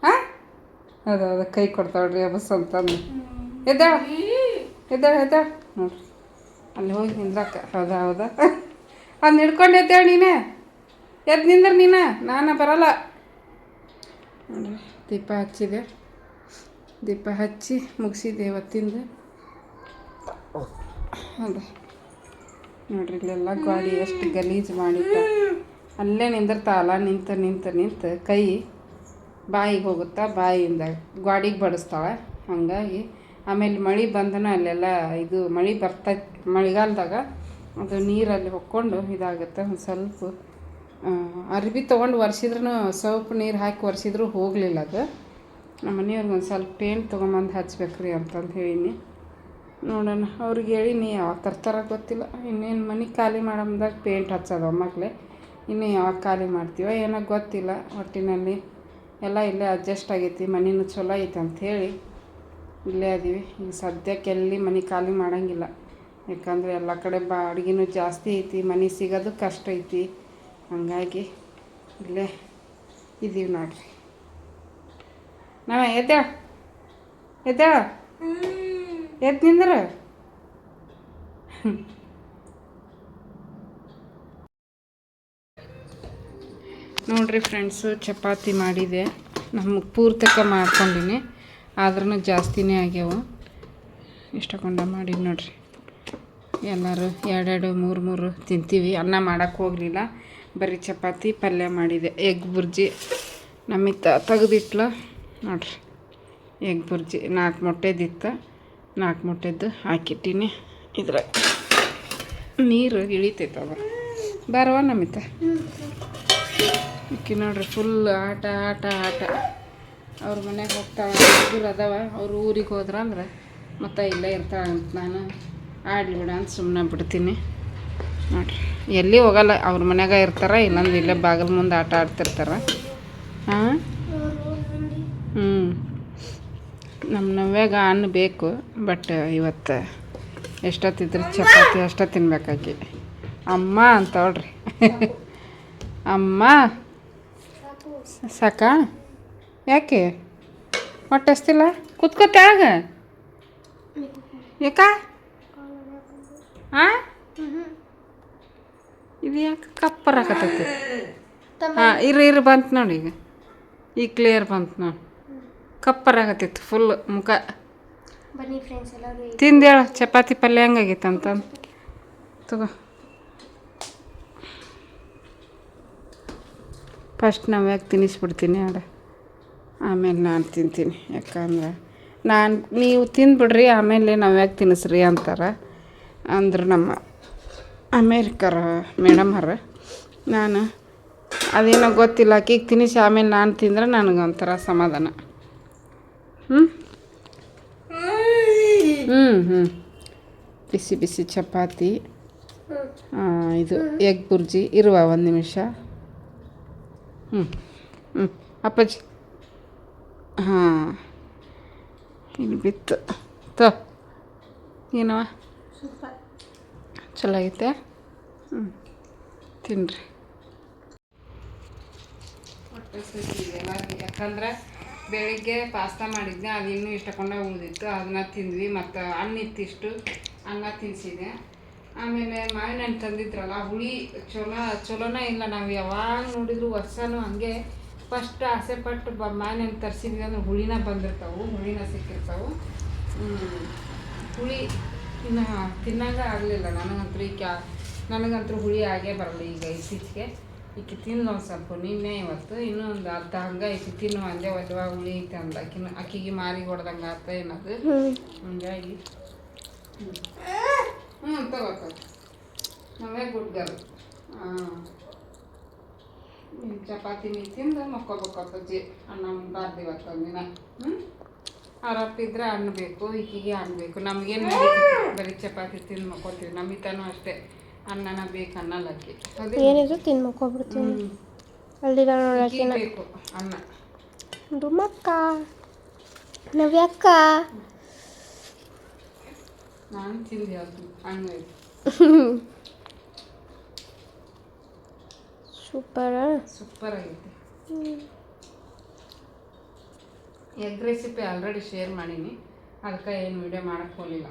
ಹಾಂ? ಹೌದು, ಕೈ ಕೊಡ್ತಾಳ್ರಿ ಬಸ್ ಅಂತಂದು. ಎದ್ದಾಳ ನೋಡ್ರಿ, ಅಲ್ಲಿ ಹೋಗಿ ನಿಂದ್ರಕ್ಕ. ಹೌದಾ ಅದನ್ನ ಹಿಡ್ಕೊಂಡು ಎದ್ದೇಳ. ನೀನೇ ಎದ್ದು ನಿಂದ್ರೆ ನಾನು ಬರಲ್ಲ. ನೋಡ್ರಿ, ದೀಪ ಹಚ್ಚಿದೆ. ದೀಪ ಹಚ್ಚಿ ಮುಗಿಸಿದೆ ಇವತ್ತಿಂದ. ಹೌದಾ ನೋಡ್ರಿ, ಇಲ್ಲೆಲ್ಲ ಗಾಡಿ ಎಷ್ಟು ಗಲೀಜು ಮಾಡಿಟ್ಟ. ಅಲ್ಲೇ ನಿಂದಿರ್ತಾವಲ್ಲ, ನಿಂತು ಕೈ ಬಾಯಿಗೆ ಹೋಗುತ್ತಾ, ಬಾಯಿಯಿಂದ ಗಾಡಿಗೆ ಬಡಿಸ್ತಾಳೆ. ಹಾಗಾಗಿ ಆಮೇಲೆ ಮಳೆ ಬಂದನ ಅಲ್ಲೆಲ್ಲ ಇದು ಮಳೆ ಬರ್ತೈತೆ. ಮಳೆಗಾಲದಾಗ ಅದು ನೀರಲ್ಲಿ ಹೊಕ್ಕೊಂಡು ಇದಾಗುತ್ತೆ. ಒಂದು ಸ್ವಲ್ಪ ಅರ್ಬಿ ತೊಗೊಂಡು ಒರೆಸಿದ್ರೂ, ಸೋಪ್ ನೀರು ಹಾಕಿ ಒರೆಸಿದ್ರೂ ಹೋಗಲಿಲ್ಲ ಅದು. ನಮ್ಮ ಮನೆಯವ್ರಿಗೆ ಒಂದು ಸ್ವಲ್ಪ ಪೇಂಟ್ ತೊಗೊಂಬಂದು ಹಚ್ಬೇಕ್ರಿ ಅಂತಂದು ಹೇಳೀನಿ. ನೋಡೋಣ, ಅವ್ರಿಗೆ ಹೇಳೀನಿ, ಯಾವಾಗ ತರ್ತಾರ ಗೊತ್ತಿಲ್ಲ. ಇನ್ನೇನು ಮನೆ ಖಾಲಿ ಮಾಡಮ್ದಾಗ ಪೇಂಟ್ ಹಚ್ಚೋದು ಒಮ್ಮಕ್ಲೆ. ಇನ್ನೂ ಯಾವಾಗ ಖಾಲಿ ಮಾಡ್ತೀವೋ ಏನೋ ಗೊತ್ತಿಲ್ಲ. ಒಟ್ಟಿನಲ್ಲಿ ಎಲ್ಲ ಇಲ್ಲೇ ಅಡ್ಜಸ್ಟ್ ಆಗೈತಿ. ಮನೆಯೂ ಚಲೋ ಐತೆ ಅಂಥೇಳಿ ಇಲ್ಲೇ ಅದೀವಿ. ಈಗ ಸದ್ಯಕ್ಕೆ ಎಲ್ಲಿ ಮನೆ ಖಾಲಿ ಮಾಡೋಂಗಿಲ್ಲ. ಯಾಕಂದರೆ ಎಲ್ಲ ಕಡೆ ಬಾಡಿಗೆನೂ ಜಾಸ್ತಿ ಐತಿ, ಮನೆ ಸಿಗೋದು ಕಷ್ಟ ಐತಿ. ಹಾಗಾಗಿ ಇಲ್ಲೇ ಇದ್ದೀವಿ ನೋಡ್ರಿ. ಎದ್ದೇಳ ಎದ್ದು ನಿಂದ್ರೆ. ನೋಡ್ರಿ ಫ್ರೆಂಡ್ಸು, ಚಪಾತಿ ಮಾಡಿದೆ. ನಮಗೆ ಪೂರ್ತಕ ಮಾಡ್ಕೊಂಡಿನಿ, ಆದ್ರೂ ಜಾಸ್ತಿನೇ ಆಗ್ಯಾವ. ಇಷ್ಟಕೊಂಡ ಮಾಡಿ ನೋಡ್ರಿ. ಎಲ್ಲರೂ 2 3 ತಿಂತೀವಿ. ಅನ್ನ ಮಾಡೋಕ್ಕೆ ಹೋಗಲಿಲ್ಲ, ಬರೀ ಚಪಾತಿ ಪಲ್ಯ ಮಾಡಿದೆ. ಎಗ್ ಬುರ್ಜಿ ನಮಗೆ ತೆಗೆದಿಟ್ಲು ನೋಡ್ರಿ. ಎಗ್ ಬುರ್ಜಿ 4 ಮೊಟ್ಟೆದಿತ್ತು, 4 ಮೊಟ್ಟೆದ್ದು ಹಾಕಿಟ್ಟಿನಿ ಇದ್ರಾಗ. ನೀರು ಇಳಿತೈತೆ ಅದು ಬರವ ನಮಿತ ಇಕ್ಕಿ ನೋಡ್ರಿ ಫುಲ್ ಆಟ ಆಟ ಆಟ ಅವ್ರ ಮನೆಗೆ ಹೋಗ್ತಾಳೆ ಹುಡುಗರು ಅದಾವ ಅವ್ರು ಊರಿಗೆ ಹೋದ್ರಂದ್ರೆ ಮತ್ತು ಇಲ್ಲೇ ಇರ್ತಾಳೆ ಅಂತ ನಾನು ಆಡ್ಲಿ ಬಿಡ ಅಂತ ಸುಮ್ಮನೆ ಬಿಡ್ತೀನಿ ನೋಡ್ರಿ ಎಲ್ಲಿ ಹೋಗಲ್ಲ ಅವ್ರ ಮನ್ಯಾಗ ಇರ್ತಾರೆ ಇಲ್ಲಂದ್ರೆ ಇಲ್ಲೇ ಬಾಗಿಲು ಮುಂದೆ ಆಟ ಆಡ್ತಿರ್ತಾರೆ ಹಾಂ ನಮ್ಮ ನವ್ಯಾಗ ಹಣ್ಣು ಬೇಕು ಬಟ್ ಇವತ್ತು ಎಷ್ಟೊತ್ತಿದ್ರೆ ಚಪಾತಿ ಅಷ್ಟೇ ತಿನ್ಬೇಕಾಕಿ ಅಮ್ಮ ಅಂತವಳ್ರಿ ಅಮ್ಮ ಸಾಕಾ ಯಾಕೆ ಹೊಟ್ಟೆ ಹಸ್ತಿಲ್ಲ ಕೂತ್ಕೋತಾಗ ಯಾಕ ಹಾಂ ಇದು ಯಾಕೆ ಕಪ್ಪರಾಕತ್ತೈತಿ ಹಾಂ ಇರು ಬಂತು ನೋಡಿ ಈಗ ಕ್ಲಿಯರ್ ಬಂತು ನೋಡಿ ಕಪ್ಪರಾಗತ್ತೈತಿ ಫುಲ್ ಮುಖ ಬನ್ನಿ ಫ್ರೆಂಡ್ಸ್ ಎಲ್ಲರೂ ತಿಂದೇಳ ಚಪಾತಿ ಪಲ್ಯ ಹೆಂಗಾಗೈತೆ ಅಂತಂದು ತಗೋ ಫಸ್ಟ್ ನಾವ್ಯಾಕೆ ತಿನ್ನಿಸ್ಬಿಡ್ತೀನಿ ಆಡ ಆಮೇಲೆ ನಾನು ತಿಂತೀನಿ ಯಾಕಂದ್ರೆ ನೀವು ತಿಂದ್ಬಿಡ್ರಿ ಆಮೇಲೆ ನಾವ್ಯಾಕೆ ತಿನ್ನಿಸ್ರಿ ಅಂತಾರೆ ಅಂದ್ರೆ ನಮ್ಮ ಅಮೇರಿಕರ ಮೇಡಮ್ ಅವ್ರ ನಾನು ಅದೇನೋ ಗೊತ್ತಿಲ್ಲ ಆಕಿಗೆ ತಿನ್ನಿಸಿ ಆಮೇಲೆ ನಾನು ತಿಂದ್ರೆ ನನಗೊಂಥರ ಸಮಾಧಾನ ಹ್ಞೂ ಬಿಸಿ ಬಿಸಿ ಚಪಾತಿ ಇದು ಎಗ್ ಬುರ್ಜಿ ಇರುವ ಒಂದು ನಿಮಿಷ ಅಪ್ಪಾಜಿ ಹಾಂ ಇಲ್ಲಿ ಬಿತ್ತು ಏನವ ಸೂಪರ್ ಚಲೋ ಐತೆ ತಿನ್ನಿರಿ ಯಾಕಂದ್ರೆ ಬೆಳಿಗ್ಗೆ ಪಾಸ್ತಾ ಮಾಡಿದ್ದೆ ಅದು ಇನ್ನೂ ಇಷ್ಟಕೊಂಡ ಉಳಿದಿತ್ತು ಅದನ್ನ ತಿಂದ್ವಿ ಮತ್ತು ಅನ್ನ ಇತ್ತಿಷ್ಟು ಅನ್ನ ತಿನ್ನಿಸಿದೆ ಆಮೇಲೆ ಮಾವಿನ ಹಣ್ಣು ತಂದಿದ್ರಲ್ಲ ಹುಳಿ ಚಲೋನೇ ಇಲ್ಲ ನಾವು ಯಾವಾಗ ನೋಡಿದ್ರು ವರ್ಷನೂ ಹಾಗೆ ಫಸ್ಟ್ ಆಸೆಪಟ್ಟು ಮಾವಿನ ಹಣ್ಣು ತರಿಸಿದ್ವಿ ಅಂದ್ರೆ ಹುಳಿನ ಬಂದಿರ್ತಾವೆ ಹುಳಿನ ಸಿಕ್ಕಿರ್ತಾವೆ ಹುಳಿ ಇನ್ನು ತಿನ್ನಂಗೆ ಆಗಲಿಲ್ಲ ನನಗಂತೂ ಹುಳಿ ಆಗೇ ಬರಲ್ಲ ಈಗ ಇತ್ತೀಚೆಗೆ ಈಕೆ ತಿಂದು ಒಂದು ಸ್ವಲ್ಪ ನಿನ್ನೆ ಇವತ್ತು ಇನ್ನೂ ಒಂದು ಅರ್ಧ ಹಂಗೆ ಐತಿ ತಿನ್ನು ಅಂದೆ ಒಲ್ವಾ ಹುಳಿ ಐತೆ ಅಂದ ಅಕ್ಕಿಗೆ ಮಾರಿಗೆ ಹೊಡೆದಂಗೆ ಆತ ಏನದು ಹಂಗಾಗಿ ತಗೋತ ನಾವೇ ಗುಡ್ಗರು ಚಪಾತಿ ನೀ ತಿಂದು ಮಕ್ಕೋಬೇಕಪ್ಪಜ್ಜಿ ಅನ್ನ ಬಾರ್ದು ಇವತ್ತು ಒಂದಿನ ಅವರಪ್ಪಿದ್ರೆ ಹಣ್ಣು ಬೇಕು ಈಕಿಗೆ ಹಣ್ಣು ಬೇಕು ನಮಗೇನು ಬರೀ ಚಪಾತಿ ತಿಂದು ಮಕ್ಕೋತೀವಿ ನಮಿತಾನು ಅಷ್ಟೇ ಅನ್ನನ ಬೇಕು ಅನ್ನಲ್ಲಕ್ಕಿ ಏನಿದ್ರು ತಿಂದು ಮಕ್ಕೊಬಿಡ್ತೀನಿ ಅಲ್ಲಿದ ನೋಡಕ್ಕೆ ಬೇಕು ಅನ್ನ ಡುಮ್ಮಕ್ಕ ನವ್ಯಕ್ಕ ನಾನು ತಿಂದು ಅದು ಹಣ್ಣು ಸೂಪರ್ ಆಗೈತೆ ಎಗ್ ರೆಸಿಪಿ ಆಲ್ರೆಡಿ ಶೇರ್ ಮಾಡೀನಿ ಅದಕ್ಕೆ ಏನು ವಿಡಿಯೋ ಮಾಡಕ್ಕೆ ಹೋಗಲಿಲ್ಲ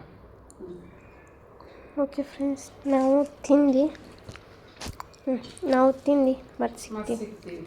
ಓಕೆ ಫ್ರೆಂಡ್ಸ್ ನಾವು ತಿಂದು ಮತ್ತೆ ಸಿಗ್ತೀವಿ